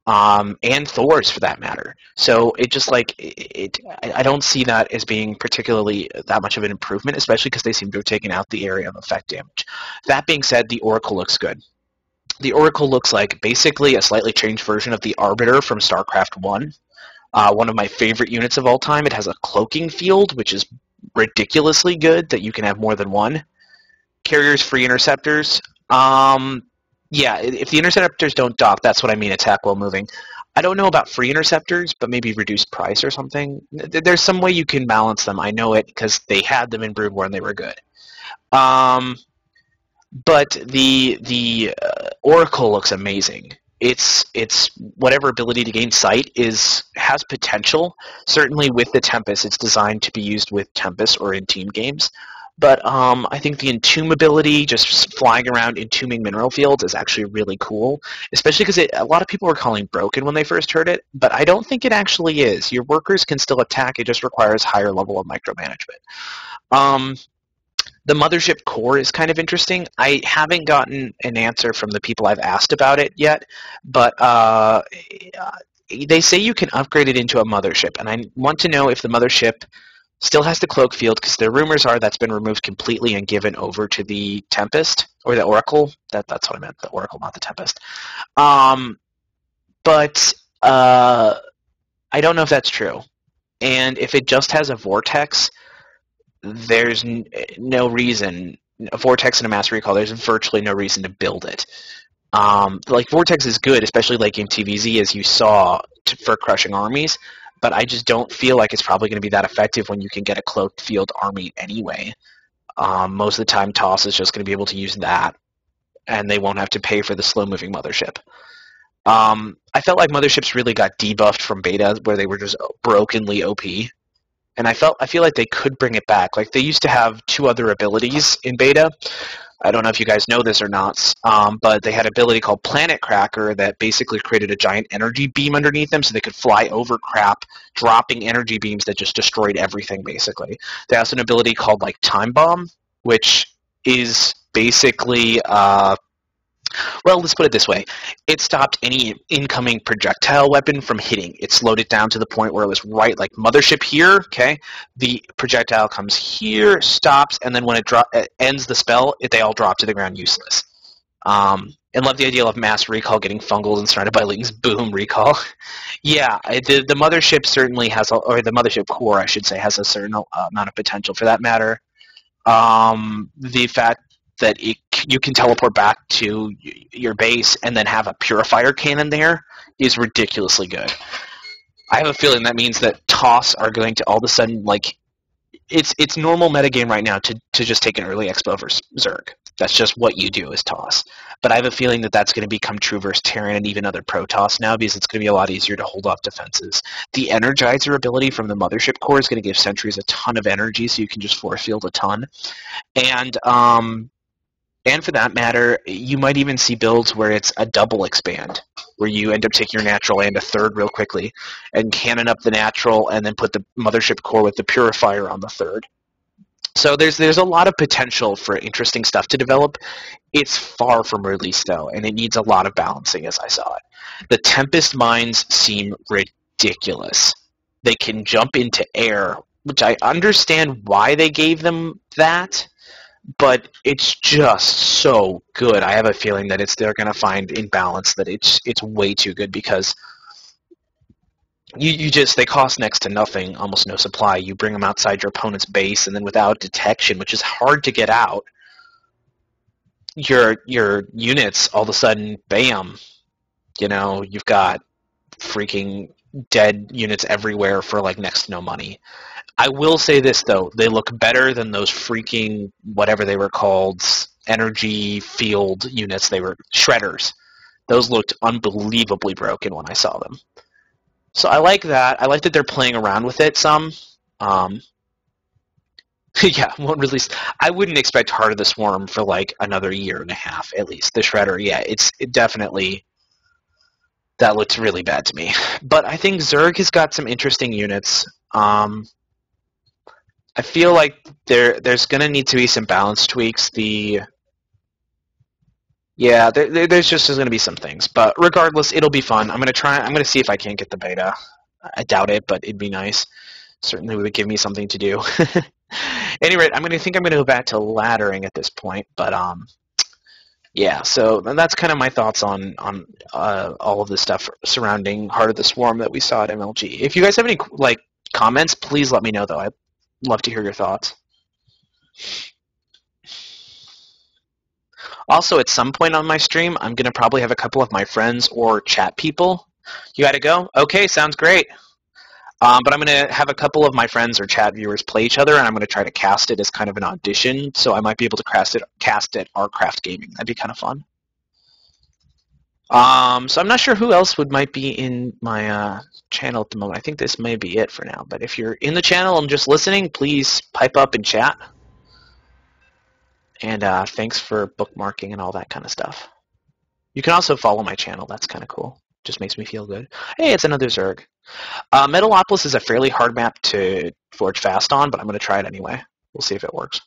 And Thors, for that matter. So it just like I don't see that as being particularly that much of an improvement, especially because they seem to have taken out the area of effect damage. That being said, the Oracle looks good. The Oracle looks like basically a slightly changed version of the Arbiter from StarCraft 1. One of my favorite units of all time. It has a cloaking field, which is ridiculously good, that you can have more than one. Carriers, free interceptors. Yeah, if the interceptors don't dock, that's what I mean, attack while moving. I don't know about free interceptors, but maybe reduced price or something. There's some way you can balance them. I know it because they had them in Brood War and they were good. but the Oracle looks amazing. It's whatever ability to gain sight has potential. Certainly with the Tempest, it's designed to be used with Tempest or in team games. But I think the Entomb ability, just flying around entombing mineral fields, is actually really cool. Especially because a lot of people were calling broken when they first heard it, but I don't think it actually is. Your workers can still attack; it just requires higher level of micromanagement. Um, the mothership core is kind of interesting. I haven't gotten an answer from the people I've asked about it yet, but they say you can upgrade it into a mothership, and I want to know if the mothership still has the cloak field, because the rumors are that's been removed completely and given over to the Tempest, or the Oracle. That's what I meant, the Oracle, not the Tempest. Um, but I don't know if that's true. And if it just has a vortex, there's no reason, a vortex and a mass recall, there's virtually no reason to build it. Like vortex is good, especially like in TVZ, as you saw, for crushing armies, but I just don't feel like it's probably going to be that effective when you can get a cloaked field army anyway. Most of the time TOS is just going to be able to use that, and they won't have to pay for the slow moving mothership. I felt like motherships really got debuffed from beta, where they were just brokenly OP. And I feel like they could bring it back. Like, they used to have two other abilities in beta. I don't know if you guys know this or not, but they had an ability called Planet Cracker that basically created a giant energy beam underneath them, so they could fly over crap, dropping energy beams that just destroyed everything, basically. They also had an ability called, like, Time Bomb, which is basically well, let's put it this way. It stopped any incoming projectile weapon from hitting. It slowed it down to the point where it was right, like mothership here, okay? The projectile comes here, stops, and then when it ends the spell, they all drop to the ground useless. And love the idea of mass recall getting fungled and surrounded by Ling's boom recall. Yeah, the mothership certainly has, or the mothership core, I should say, has a certain amount of potential for that matter. The fact that you can teleport back to your base and then have a purifier cannon there is ridiculously good. I have a feeling that means that TOS are going to all of a sudden, like, it's normal metagame right now to just take an early expo versus Zerg. That's just what you do as TOS. But I have a feeling that that's going to become true versus Terran and even other Pro TOS now, because it's going to be a lot easier to hold off defenses. The Energizer ability from the Mothership Core is going to give sentries a ton of energy, so you can just force field a ton. And for that matter, you might even see builds where it's a double expand, where you end up taking your natural and a third real quickly, and cannon up the natural, and then put the mothership core with the purifier on the third. So there's a lot of potential for interesting stuff to develop. It's far from release, though, and it needs a lot of balancing, as I saw it. The Tempest mines seem ridiculous. They can jump into air, which I understand why they gave them that, but it's just so good. I have a feeling that they're going to find in balance that it's way too good, because they cost next to nothing, almost no supply. You bring them outside your opponent's base, and then without detection, which is hard to get out, your units all of a sudden, bam, you've got freaking dead units everywhere for like next to no money. I will say this, though. They look better than those freaking, whatever they were called, energy field units. They were shredders. Those looked unbelievably broken when I saw them. So I like that. I like that they're playing around with it some. Yeah, won't release. I wouldn't expect Heart of the Swarm for like another year and a half, at least. The shredder, yeah, it definitely... That looked really bad to me. But I think Zerg has got some interesting units. I feel like there's going to need to be some balance tweaks. There's just going to be some things. But regardless, it'll be fun. I'm going to see if I can't get the beta. I doubt it, but it'd be nice. Certainly would give me something to do. At any rate, I'm going to go back to laddering at this point. But yeah, so that's kind of my thoughts on all of this stuff surrounding Heart of the Swarm that we saw at MLG. If you guys have any comments, please let me know, though. I'd love to hear your thoughts. Also, at some point on my stream, I'm going to probably have a couple of my friends or chat people. You got to go? Okay, sounds great. But I'm going to have a couple of my friends or chat viewers play each other, and I'm going to try to cast it as kind of an audition, so I might be able to cast it Artcraft Gaming. That'd be kind of fun. So I'm not sure who else might be in my channel at the moment. I think this may be it for now. But if you're in the channel and just listening, please pipe up and chat. And thanks for bookmarking and all that kind of stuff. You can also follow my channel. That's kind of cool. Just makes me feel good. Hey, it's another Zerg. Metalopolis is a fairly hard map to forge fast on, but I'm going to try it anyway. We'll see if it works.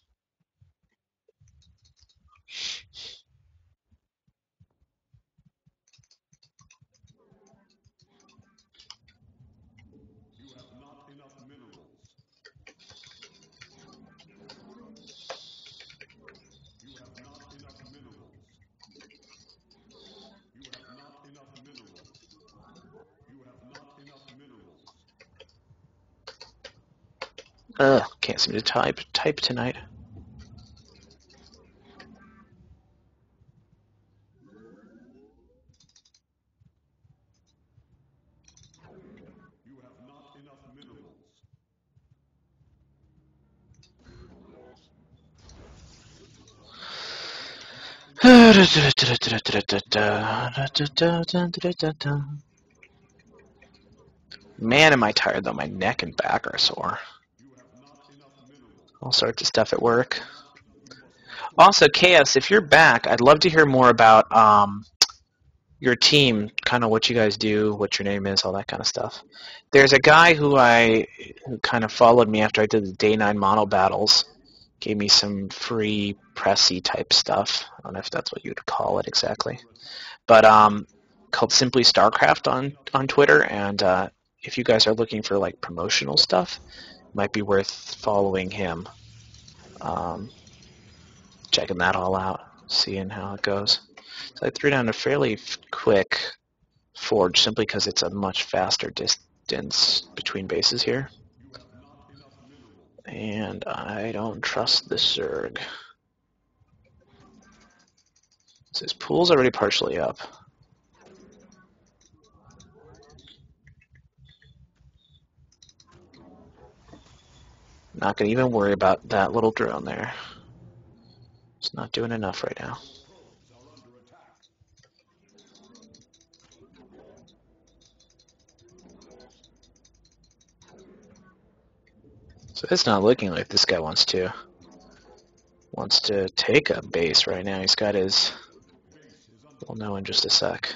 Can't seem to type tonight. Man, am I tired though. My neck and back are sore. All sorts of stuff at work. Also, Chaos, if you're back, I'd love to hear more about your team, kind of what you guys do, what your name is, all that kind of stuff. There's a guy who kind of followed me after I did the Day 9 mono battles, gave me some free pressy type stuff. I don't know if that's what you'd call it exactly. But called Simply StarCraft on Twitter, and if you guys are looking for like promotional stuff, it might be worth following him. Checking that all out, seeing how it goes. So I threw down a fairly quick forge simply because it's a much faster distance between bases here. And I don't trust the Zerg. So his pool's already partially up. Not going to even worry about that little drone there. It's not doing enough right now. So it's not looking like this guy wants to take a base right now. He's got his... We'll know in just a sec.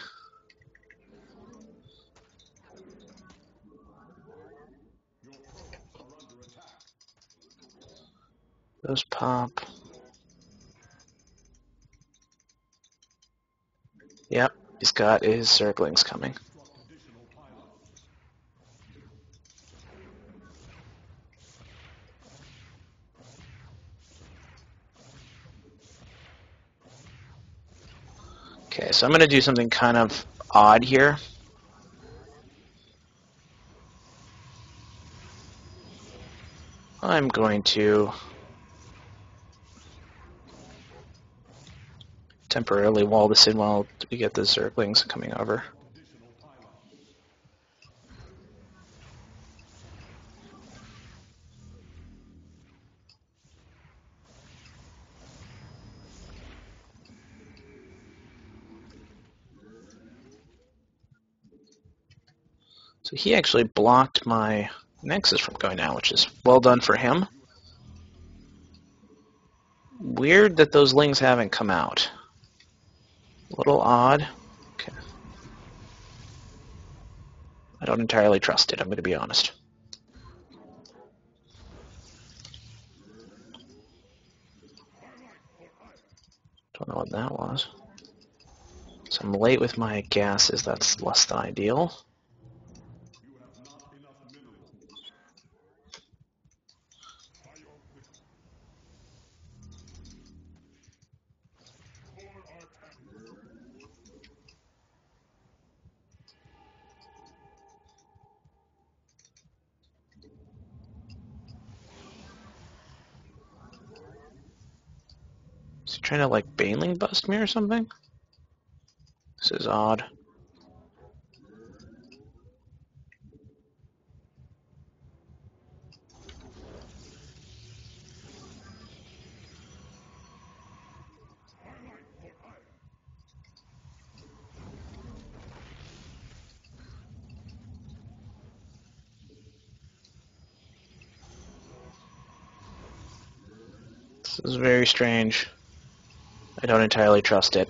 Those pop. Yep, he's got his Zerglings coming. Okay, so I'm going to do something kind of odd here. I'm going to temporarily wall this in while we get the Zerglings coming over. So he actually blocked my Nexus from going down, which is well done for him. Weird that those Lings haven't come out. A little odd. Okay. I don't entirely trust it, I'm going to be honest. Don't know what that was. So I'm late with my gases, that's less than ideal. Is he trying to like Baneling bust me or something? This is odd. This is very strange. I don't entirely trust it.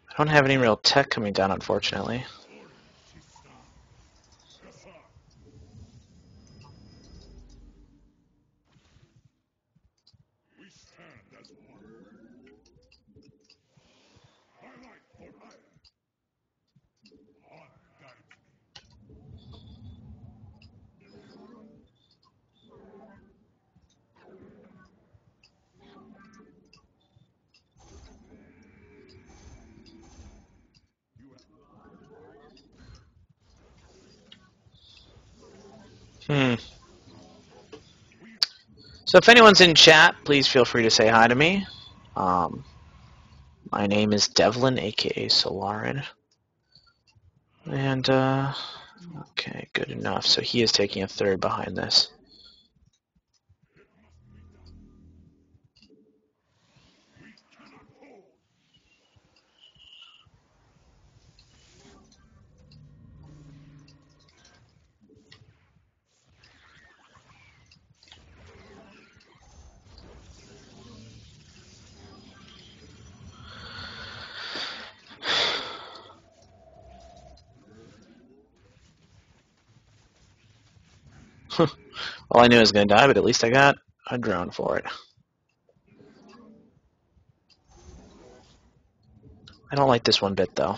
I don't have any real tech coming down, unfortunately. Hmm. So if anyone's in chat, please feel free to say hi to me. My name is Devlin, aka Solarin. And, okay, good enough. So he is taking a third behind this. All I knew I was going to die, but at least I got a drone for it. I don't like this one bit, though.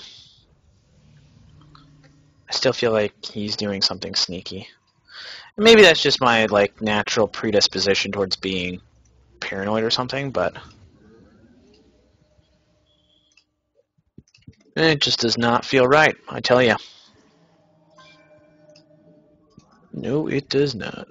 I still feel like he's doing something sneaky. Maybe that's just my like natural predisposition towards being paranoid or something, but it just does not feel right, I tell you. No, it does not.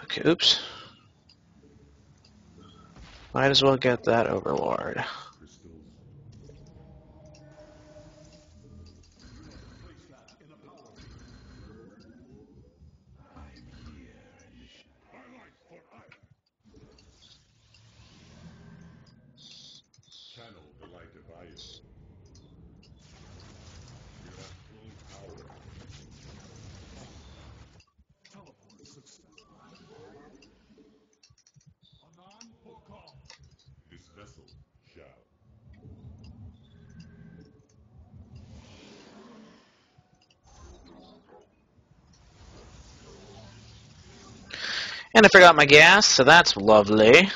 Okay, oops. Might as well get that Overlord. And I forgot my gas, so that's lovely.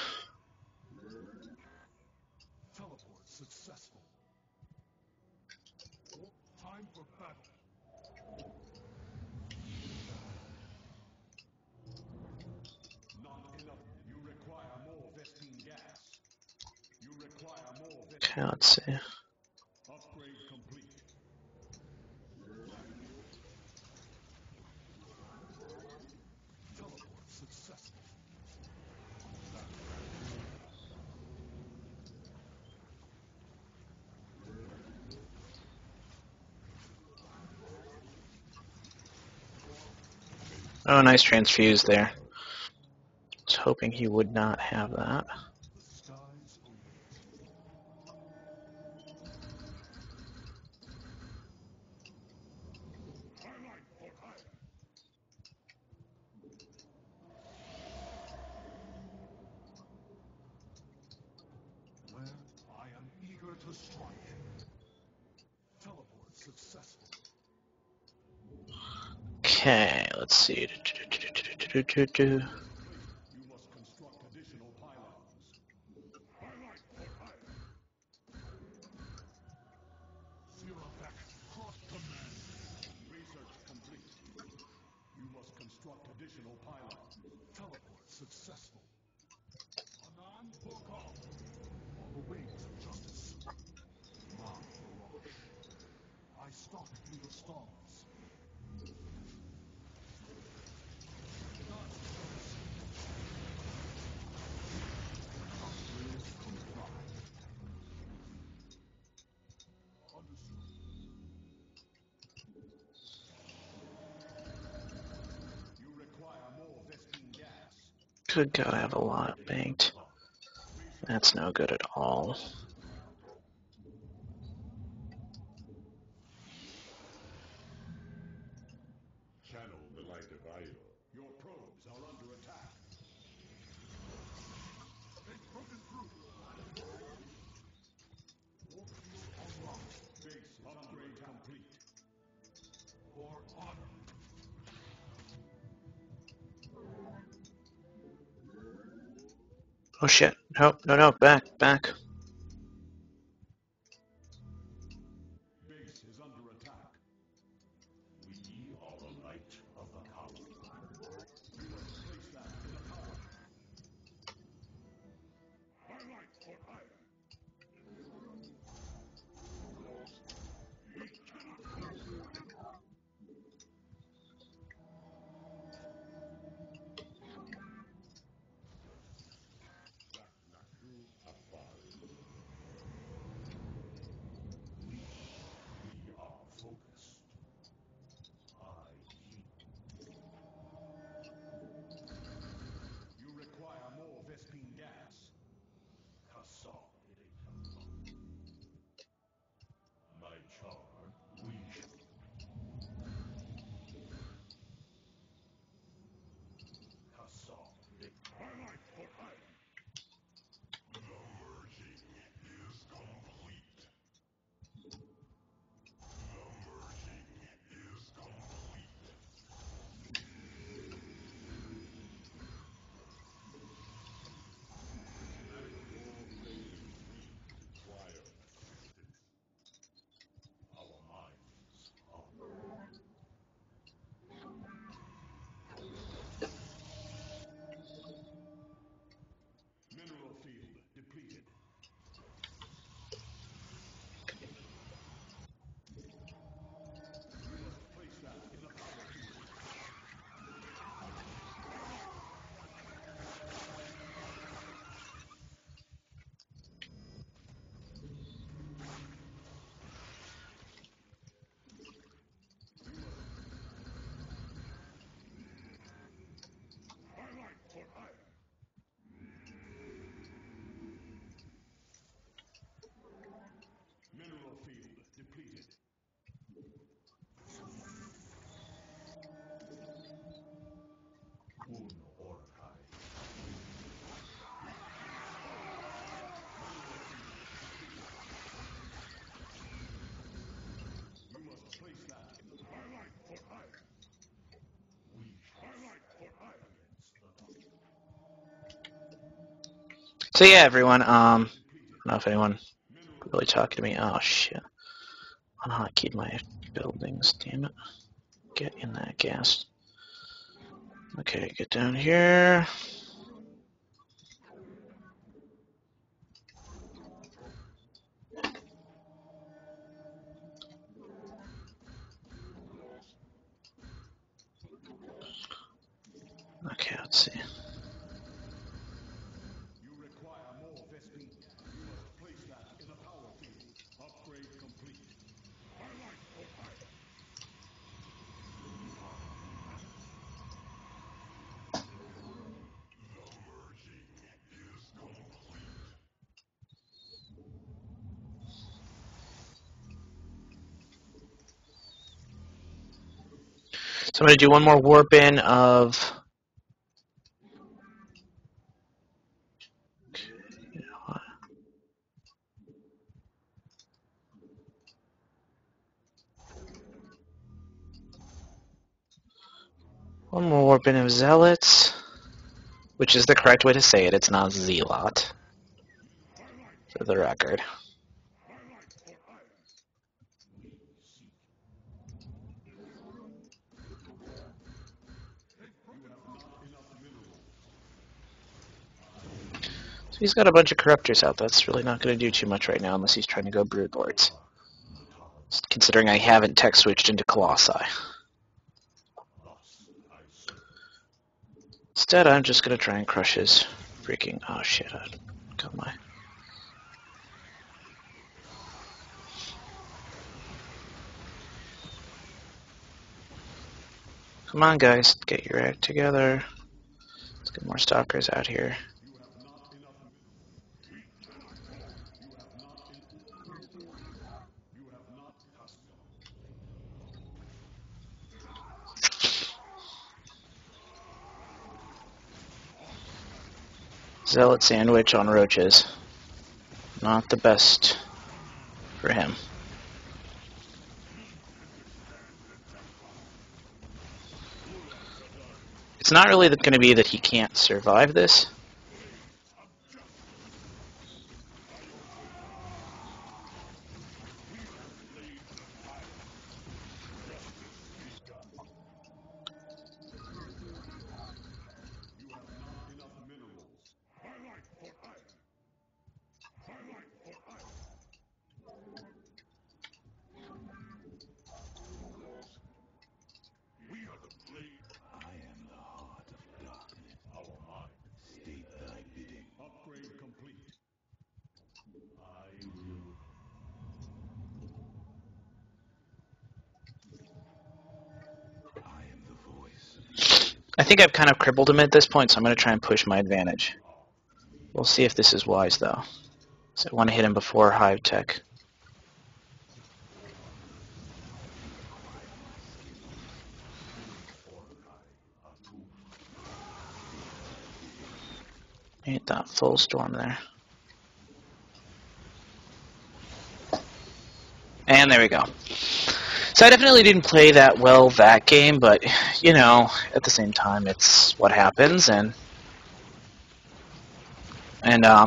Okay, let's see. Oh, nice transfuse there. I was hoping he would not have that. Okay, let's see. Good God, I have a lot banked. That's no good at all. Channel the light of Io. Your probes are under attack. They've broken through. Warp field online. Base upgrade complete. For honor. Oh shit. No, no, no. Back, back. Base is under attack. We are the light of the power. You must place that in a power. Highlight for hire. We cannot lose. Naknaku Afari. We are focused. I heal. You require more Vespine gas. Kassaw. My charm, we shall. Kassaw. Highlight for hire. The merging is complete. The merging is complete. Your failures require assistance. Our minds are mineral field depleted. You must place that in a power field. Highlight. You must highlight for hire. Mineral field depleted. Un Orkai. Mineral field depleted. You must place that in highlight for hire. We highlight for hire against the dark. So yeah, everyone. I Depleted. don't know if anyone Mineral really field talking to me. Oh shit. I don't know how to keep my buildings. Damn it. Get in that gas. Okay, get down here. Okay, let's see. you require more Vespine. You must place that in a power field. Upgrade complete. Highlight for hire. The merging is complete. So I'm gonna do one more warp in of. One more warp in of zealots, which is the correct way to say it. It's not zealot, Highlight. for the record. Highlight for hire. We seek. You have not enough minerals. So he's got a bunch of corruptors out. That's really not going to do too much right now, unless he's trying to go brood lords. Considering I haven't tech switched into colossi. Thus I serve. Instead, I'm just going to try and crush his freaking. Oh shit! I got my. Come on, guys, get your act together. Let's get more stalkers out here. Zealot sandwich on roaches. Not the best for him. It's not really going to be that he can't survive this. Upgrade complete. I think I've kind of crippled him at this point, so I'm going to try and push my advantage. We'll see if this is wise, though. So I want to hit him before Hive Tech. Hit that full storm there. And there we go. So I definitely didn't play that well that game, but, you know, at the same time, it's what happens, and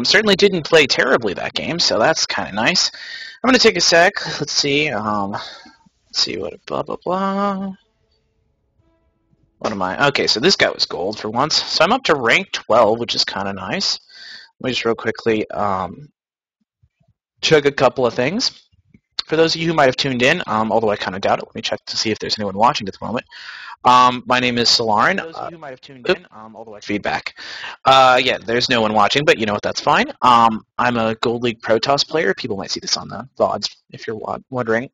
certainly didn't play terribly that game, so that's kind of nice. I'm going to take a sec. Let's see. Let's see what, blah, blah, blah. What am I? Okay, so this guy was gold for once. So I'm up to rank 12, which is kind of nice. Let me just real quickly chug a couple of things. For those of you who might have tuned in, although I kind of doubt it, let me check to see if there's anyone watching at the moment. My name is Solarin. For those of you who might have tuned in, although feedback. Yeah, there's no one watching, but you know what, that's fine. I'm a Gold League Protoss player. People might see this on the VODs if you're wondering.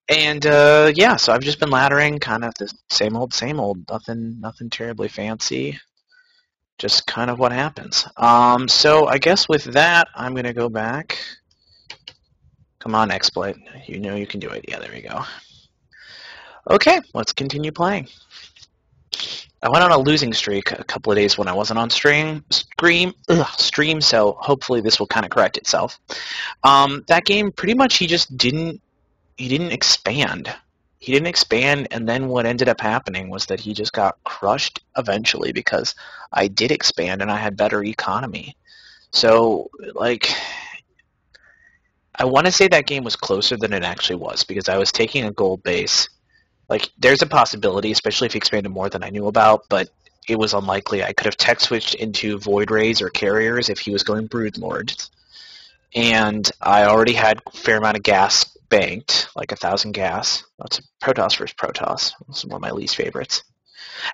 Yeah, so I've just been laddering, kind of the same old, nothing terribly fancy. Just kind of what happens. So I guess with that, I'm going to go back. Come on, Exploit. You know you can do it. Yeah, there we go. Okay, let's continue playing. I went on a losing streak a couple of days when I wasn't on stream, so hopefully this will kind of correct itself. That game, pretty much he didn't expand. He didn't expand, and then what ended up happening was that he just got crushed eventually because I did expand and I had better economy. So, like, I want to say that game was closer than it actually was because I was taking a gold base. Like, there's a possibility, especially if he expanded more than I knew about, but it was unlikely. I could have tech switched into Void Rays or Carriers if he was going Broodlords. And I already had a fair amount of gas banked, like 1,000 gas. That's Protoss versus Protoss. This is one of my least favorites.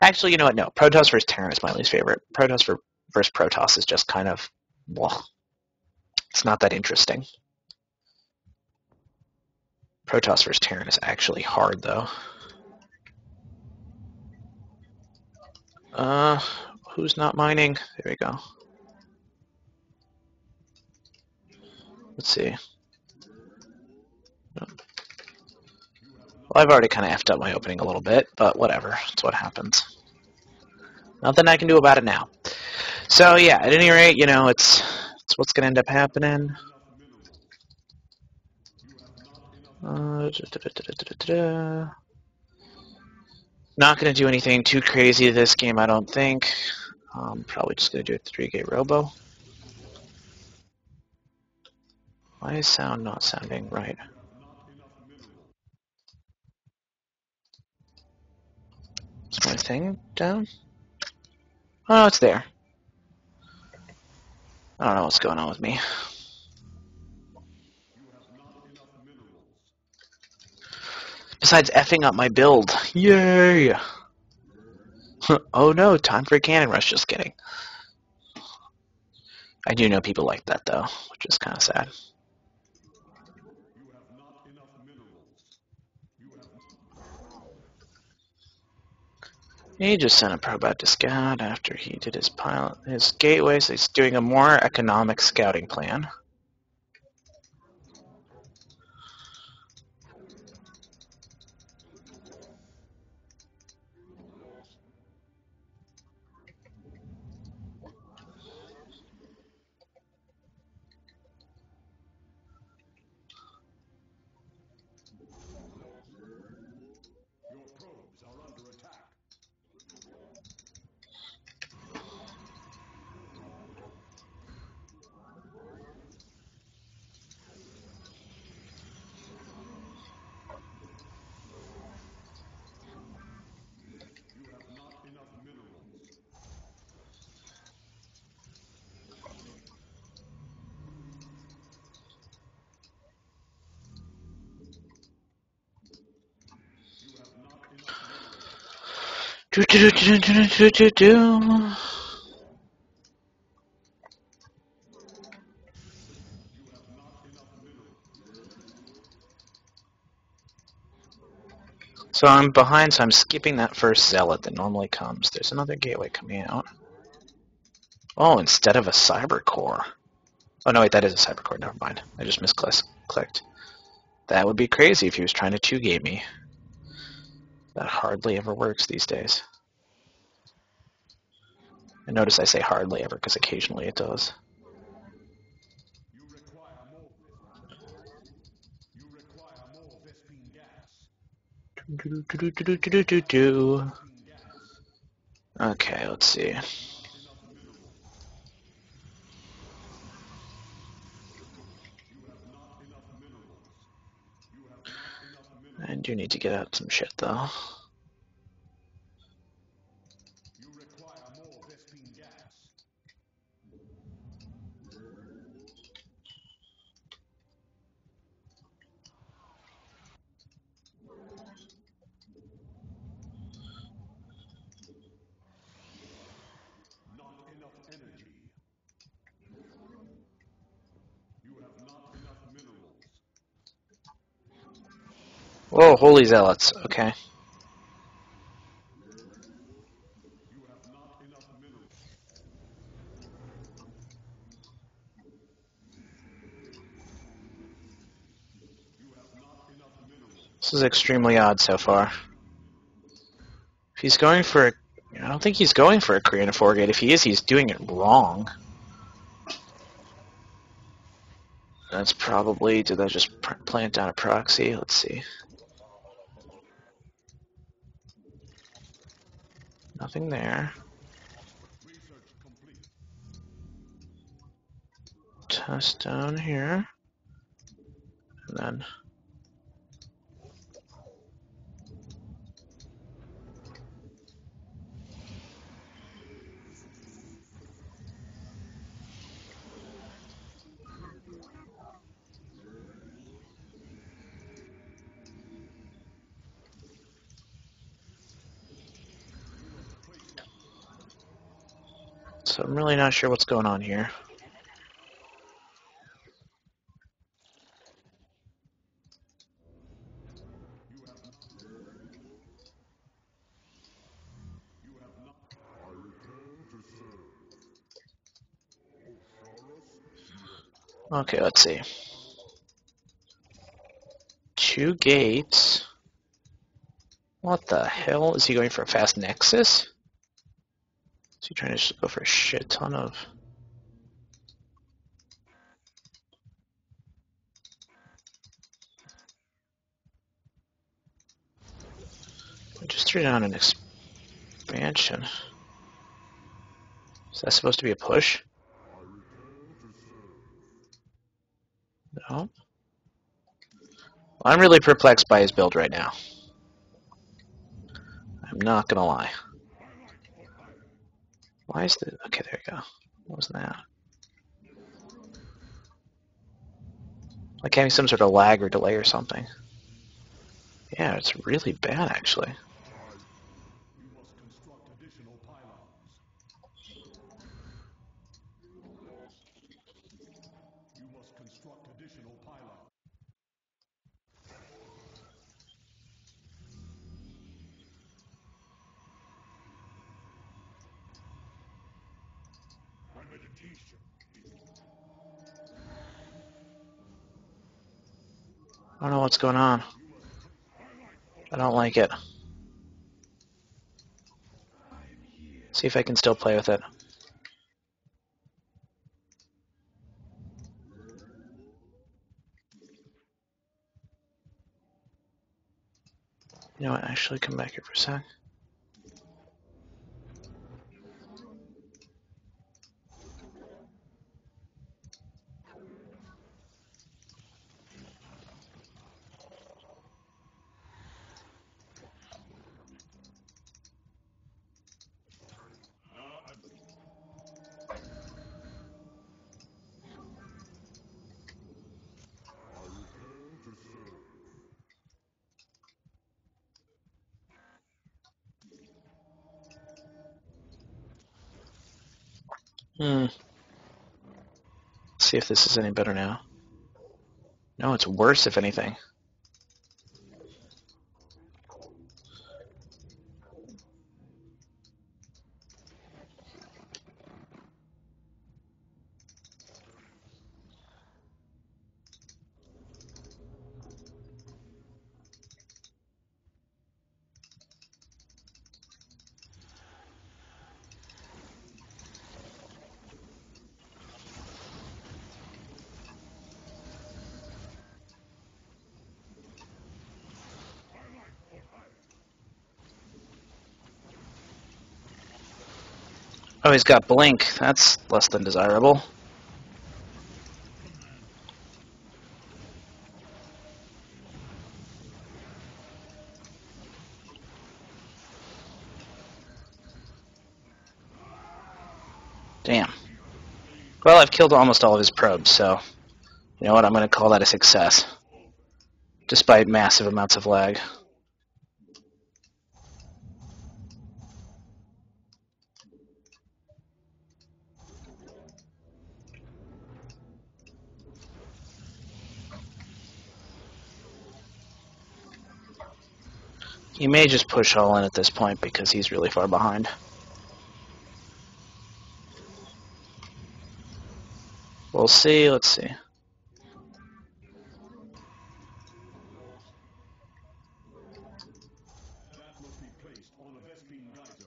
Actually, you know what? No, Protoss versus Terran is my least favorite. Protoss versus Protoss is just kind of, well, it's not that interesting. Protoss versus Terran is actually hard, though. Who's not mining? There we go. Let's see. Well, I've already kind of effed up my opening a little bit, but whatever. It's what happens. Nothing I can do about it now. So yeah, at any rate, you know, it's what's going to end up happening. Not going to do anything too crazy this game, I don't think. Probably just going to do a 3-gate robo. Why is sound not sounding right? Is my thing down? Oh, no, it's there. I don't know what's going on with me. Besides effing up my build. Yay! Oh no, time for a cannon rush, just kidding. I do know people like that though, which is kind of sad. He just sent a probe out to scout after he did his gateway, so he's doing a more economic scouting plan. Your probes are under attack. You have not enough minerals. You have not enough minerals. Do do do do do do do. You have not enough minerals. So I'm behind, so I'm skipping that first zealot that normally comes. There's another gateway coming out. Oh, instead of a cyber core. Oh no, wait, that is a cyber core. Never mind. I just misclicked. That would be crazy if he was trying to two-gate me. That hardly ever works these days. And notice I say hardly ever because occasionally it does. You require more. You require more Vespine gas. Do, do, do, do, do, do, do. Vespine gas. Okay, let's see. You have not enough minerals. You have not enough minerals. You have not enough I minerals. do need to get out some shit though. You require more Vespine gas. Not enough energy. You have not enough minerals. Whoa, holy zealots. Okay. You have not enough minerals. You have not enough minerals. This is extremely odd so far. If he's going for a... I don't think he's going for a Korean 4-gate. If he is, he's doing it wrong. That's probably... Did that just plant down a proxy? Let's see. Nothing there. Research complete. Test down here. And then... Unit placement. So I'm really not sure what's going on here. You have not. You have not. I return to serve. Okay, let's see. 2 gates. What the hell? Is he going for a fast nexus? Is he trying to just go for a shit ton of... I just threw down an expansion. Is that supposed to be a push? No. I'm really perplexed by his build right now. I'm not gonna lie. Why is the... Okay, there you go. What was that? Like having some sort of lag or delay or something. Yeah, it's really bad actually. You must construct additional pylons. You must construct additional pylons. I don't know what's going on. I don't like it. See if I can still play with it. You know what? Actually, come back here for a sec. See if this is any better now. No, it's worse, if anything. Oh, he's got blink. That's less than desirable. Damn. Well, I've killed almost all of his probes, so you know what? I'm going to call that a success, despite massive amounts of lag. He may just push all in at this point because he's really far behind. We'll see. Let's see. That must be placed on a Vespene geyser.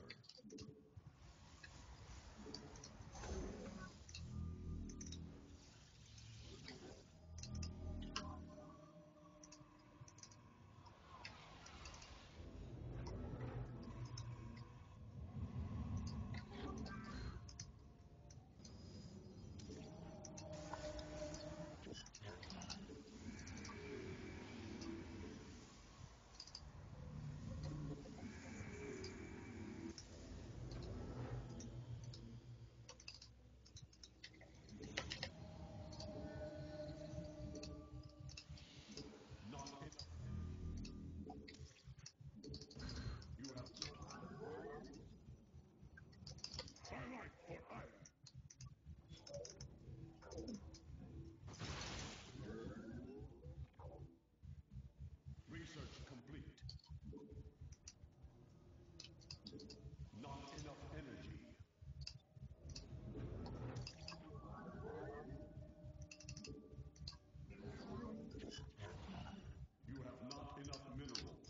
Not enough. You have highlight for hire. Research complete. Not enough energy. You have not enough minerals.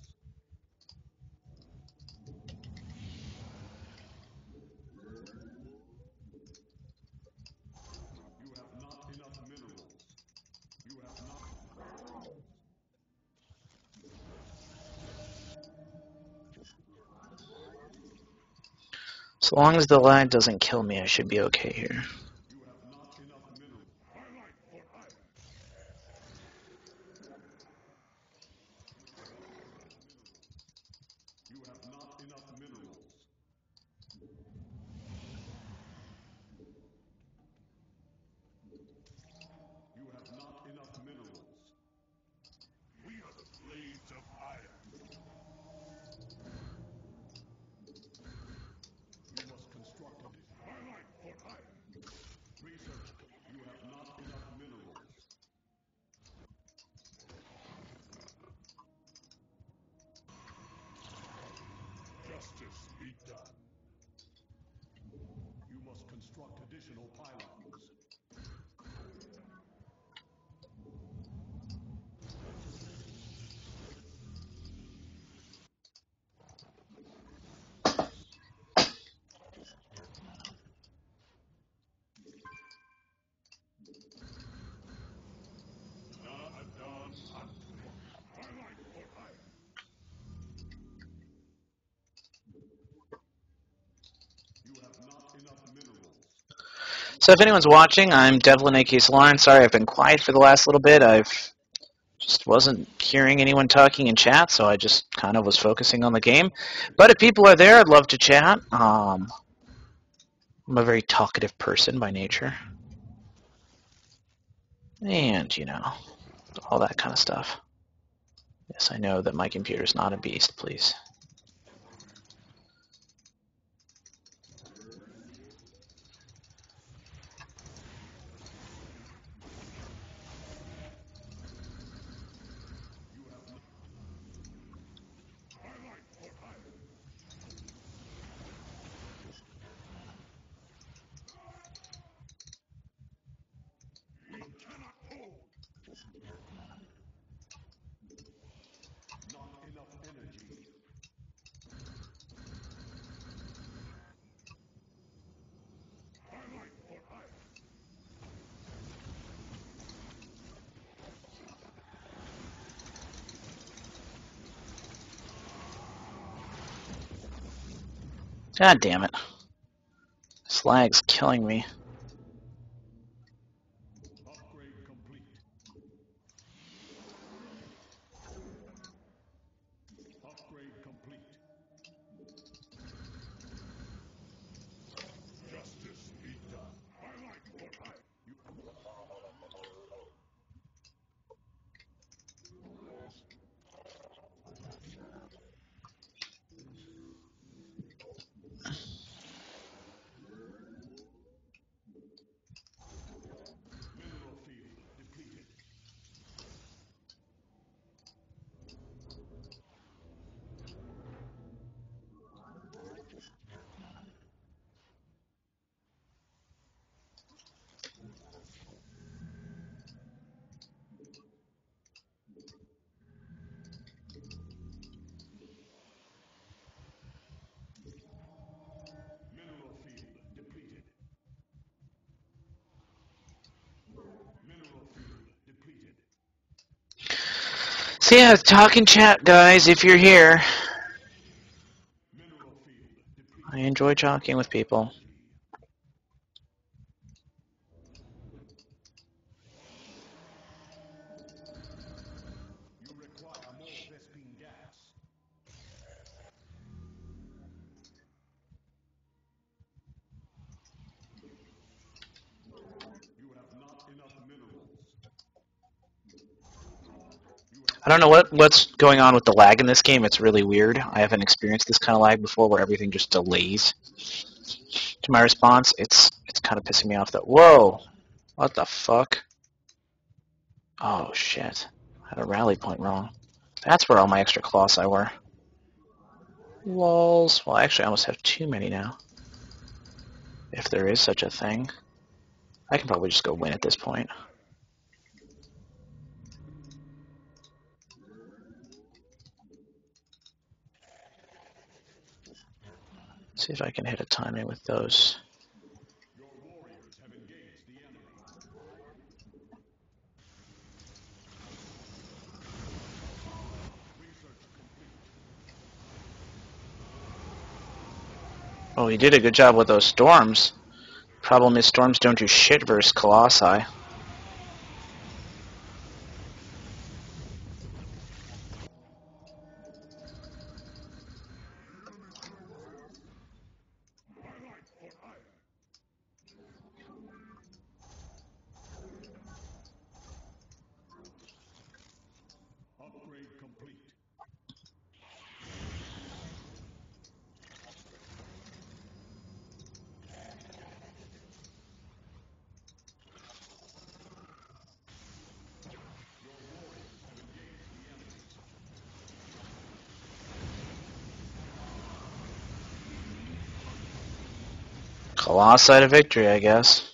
You have not enough minerals. You have not. So long as the lag doesn't kill me, I should be okay here. You have not enough minerals. Highlight for hire. You have not enough minerals. You have not enough minerals. We are the blades of iron. You must construct it. Highlight for hire. additional pylons. Not done hunting. I like for hire. You have not enough minerals. So if anyone's watching, I'm Devlin A.K. Salon. Sorry I've been quiet for the last little bit. I've just wasn't hearing anyone talking in chat, so I just kind of was focusing on the game. But if people are there, I'd love to chat. I'm a very talkative person by nature. And, all that kind of stuff. Yes, I know that my computer's not a beast, please. I like for hire. We cannot hold. Not enough energy. I like for hire. God damn it. This lag's killing me. Upgrade complete. Upgrade complete. Justice be done. I like for hire. Mineral field depleted. Mineral field depleted. Mineral field depleted. So yeah, talking chat, guys, if you're here. Mineral field depleted. I enjoy talking with people. You require more Vespine gas. You have not enough minerals. I don't know what's going on with the lag in this game. It's really weird. I haven't experienced this kind of lag before where everything just delays to my response. It's kind of pissing me off that, whoa, what the fuck? Oh, shit. I had a rally point wrong. That's where all my extra colossi were. Lols. Well, actually, I almost have too many now. If there is such a thing. I can probably just go win at this point. See if I can hit a timing with those. Your warriors have engaged the enemy. Research complete. Oh, he did a good job with those storms. Problem is storms don't do shit versus colossi. I like for hire. Upgrade complete. Colossi to victory, I guess.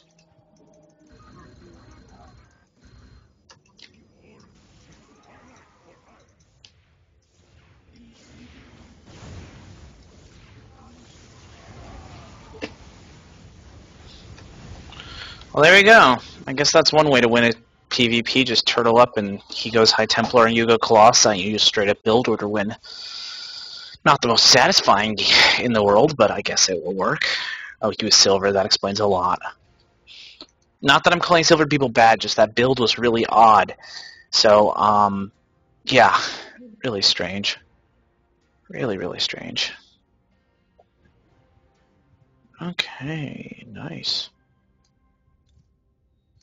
Well, there we go. I guess that's one way to win a PvP. Just turtle up and he goes High Templar and you go Colossi and you just straight up build order win. Not the most satisfying in the world, but I guess it will work. Oh, he was silver. That explains a lot. Not that I'm calling silver people bad, just that build was really odd. So, yeah, really strange. Really, really strange. Okay, nice.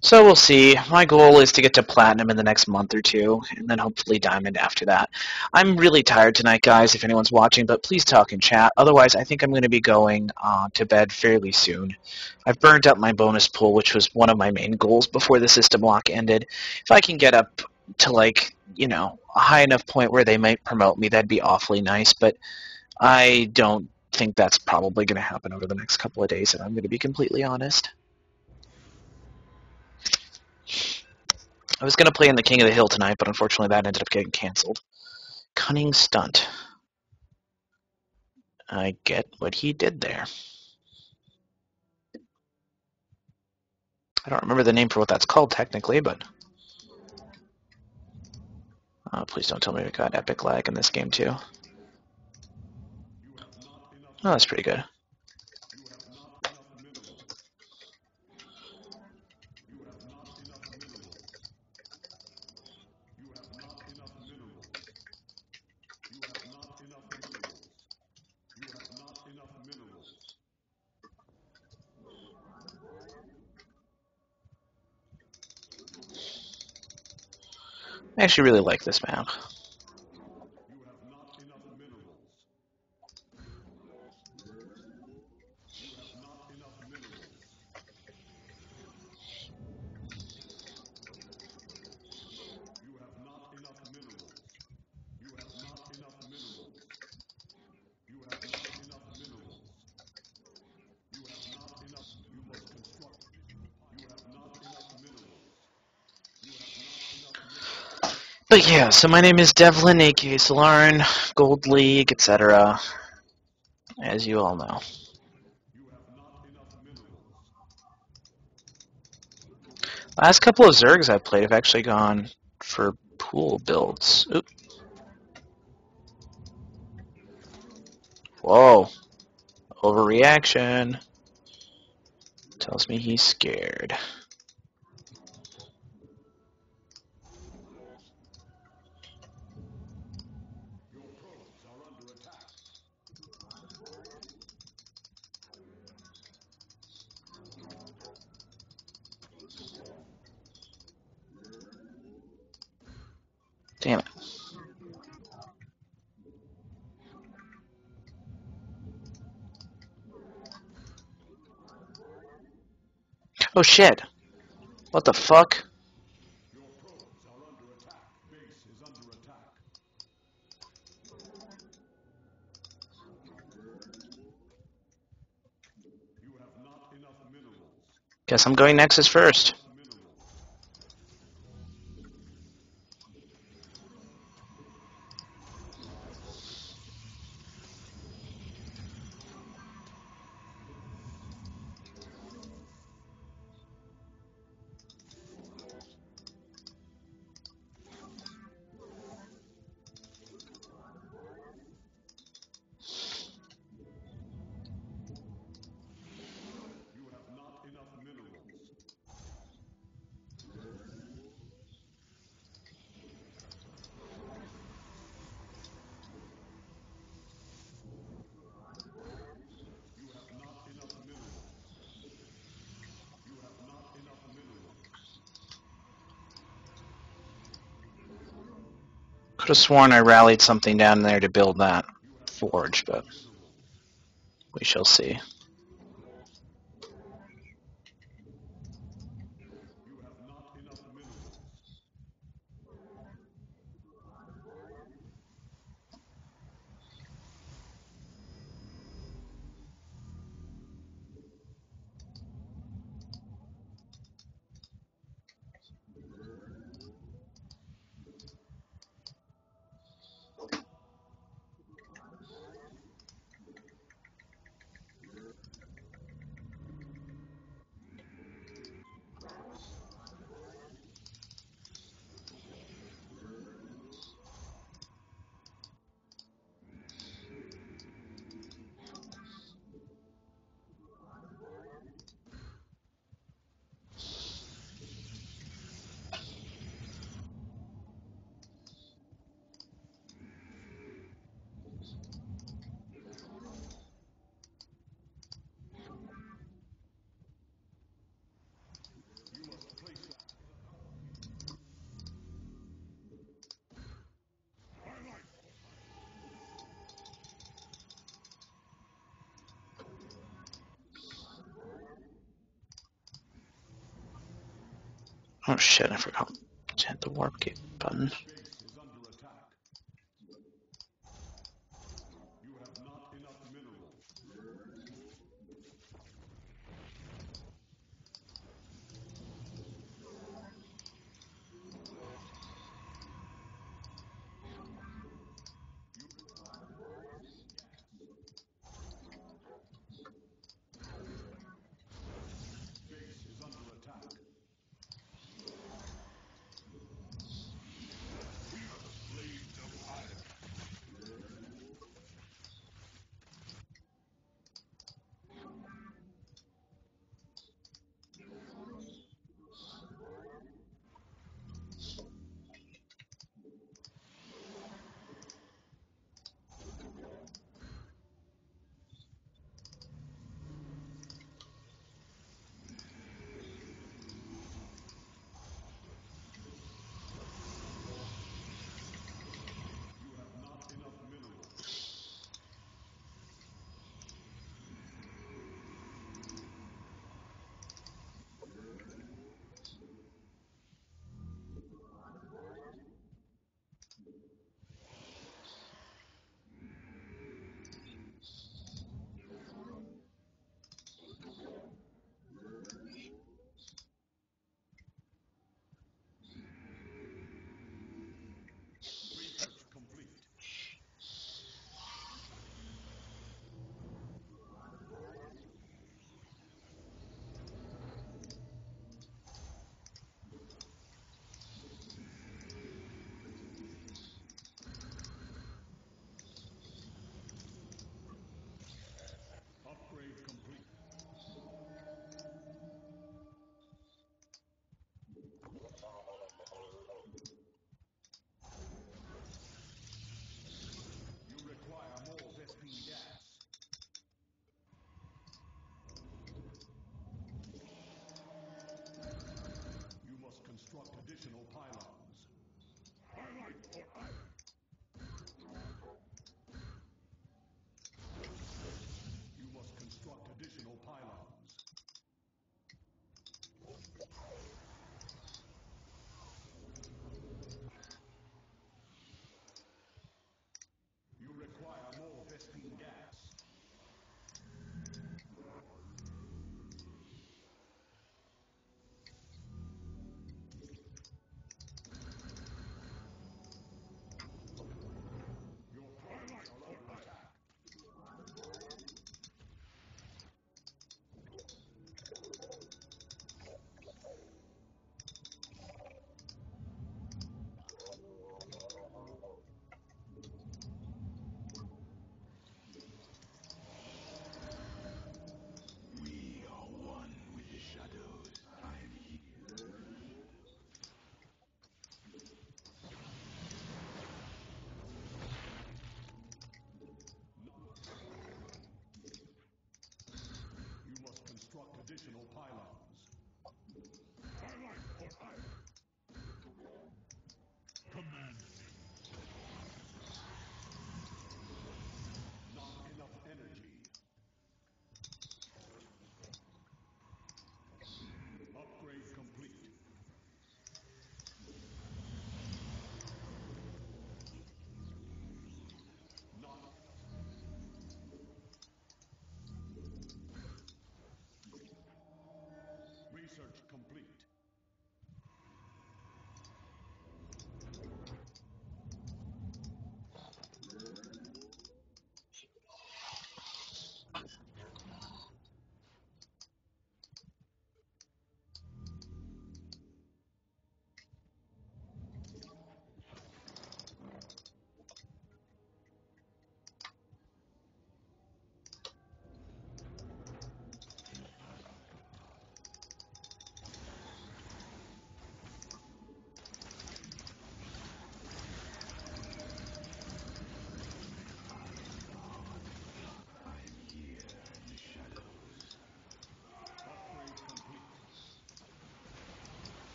So we'll see. My goal is to get to Platinum in the next month or two, and then hopefully Diamond after that. I'm really tired tonight, guys, if anyone's watching, but please talk in chat. Otherwise, I think I'm going to be going to bed fairly soon. I've burned up my bonus pool, which was one of my main goals before the system lock ended. If I can get up to, like, you know, a high enough point where they might promote me, that'd be awfully nice, but I don't think that's probably going to happen over the next couple of days, and I'm going to be completely honest. I was going to play in the King of the Hill tonight, but unfortunately that ended up getting canceled. Cunning stunt. I get what he did there. I don't remember the name for what that's called technically, but... please don't tell me we got epic lag in this game too. Oh, that's pretty good. I actually really like this map. But yeah, so my name is Devlin, aka Solarin, Gold League, etc. As you all know. Last couple of Zergs I've played have actually gone for pool builds. Oop. Whoa. Overreaction. Tells me he's scared. Damn it. Oh shit. What the fuck? Guess I'm going Nexus first. Could have sworn I rallied something down there to build that forge, but we shall see. Oh shit, I forgot to hit the warp key button. Base is under attack. You have not enough minerals. You base is under attack.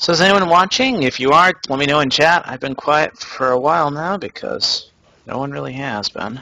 So is anyone watching? If you are, let me know in chat. I've been quiet for a while now because no one really has been.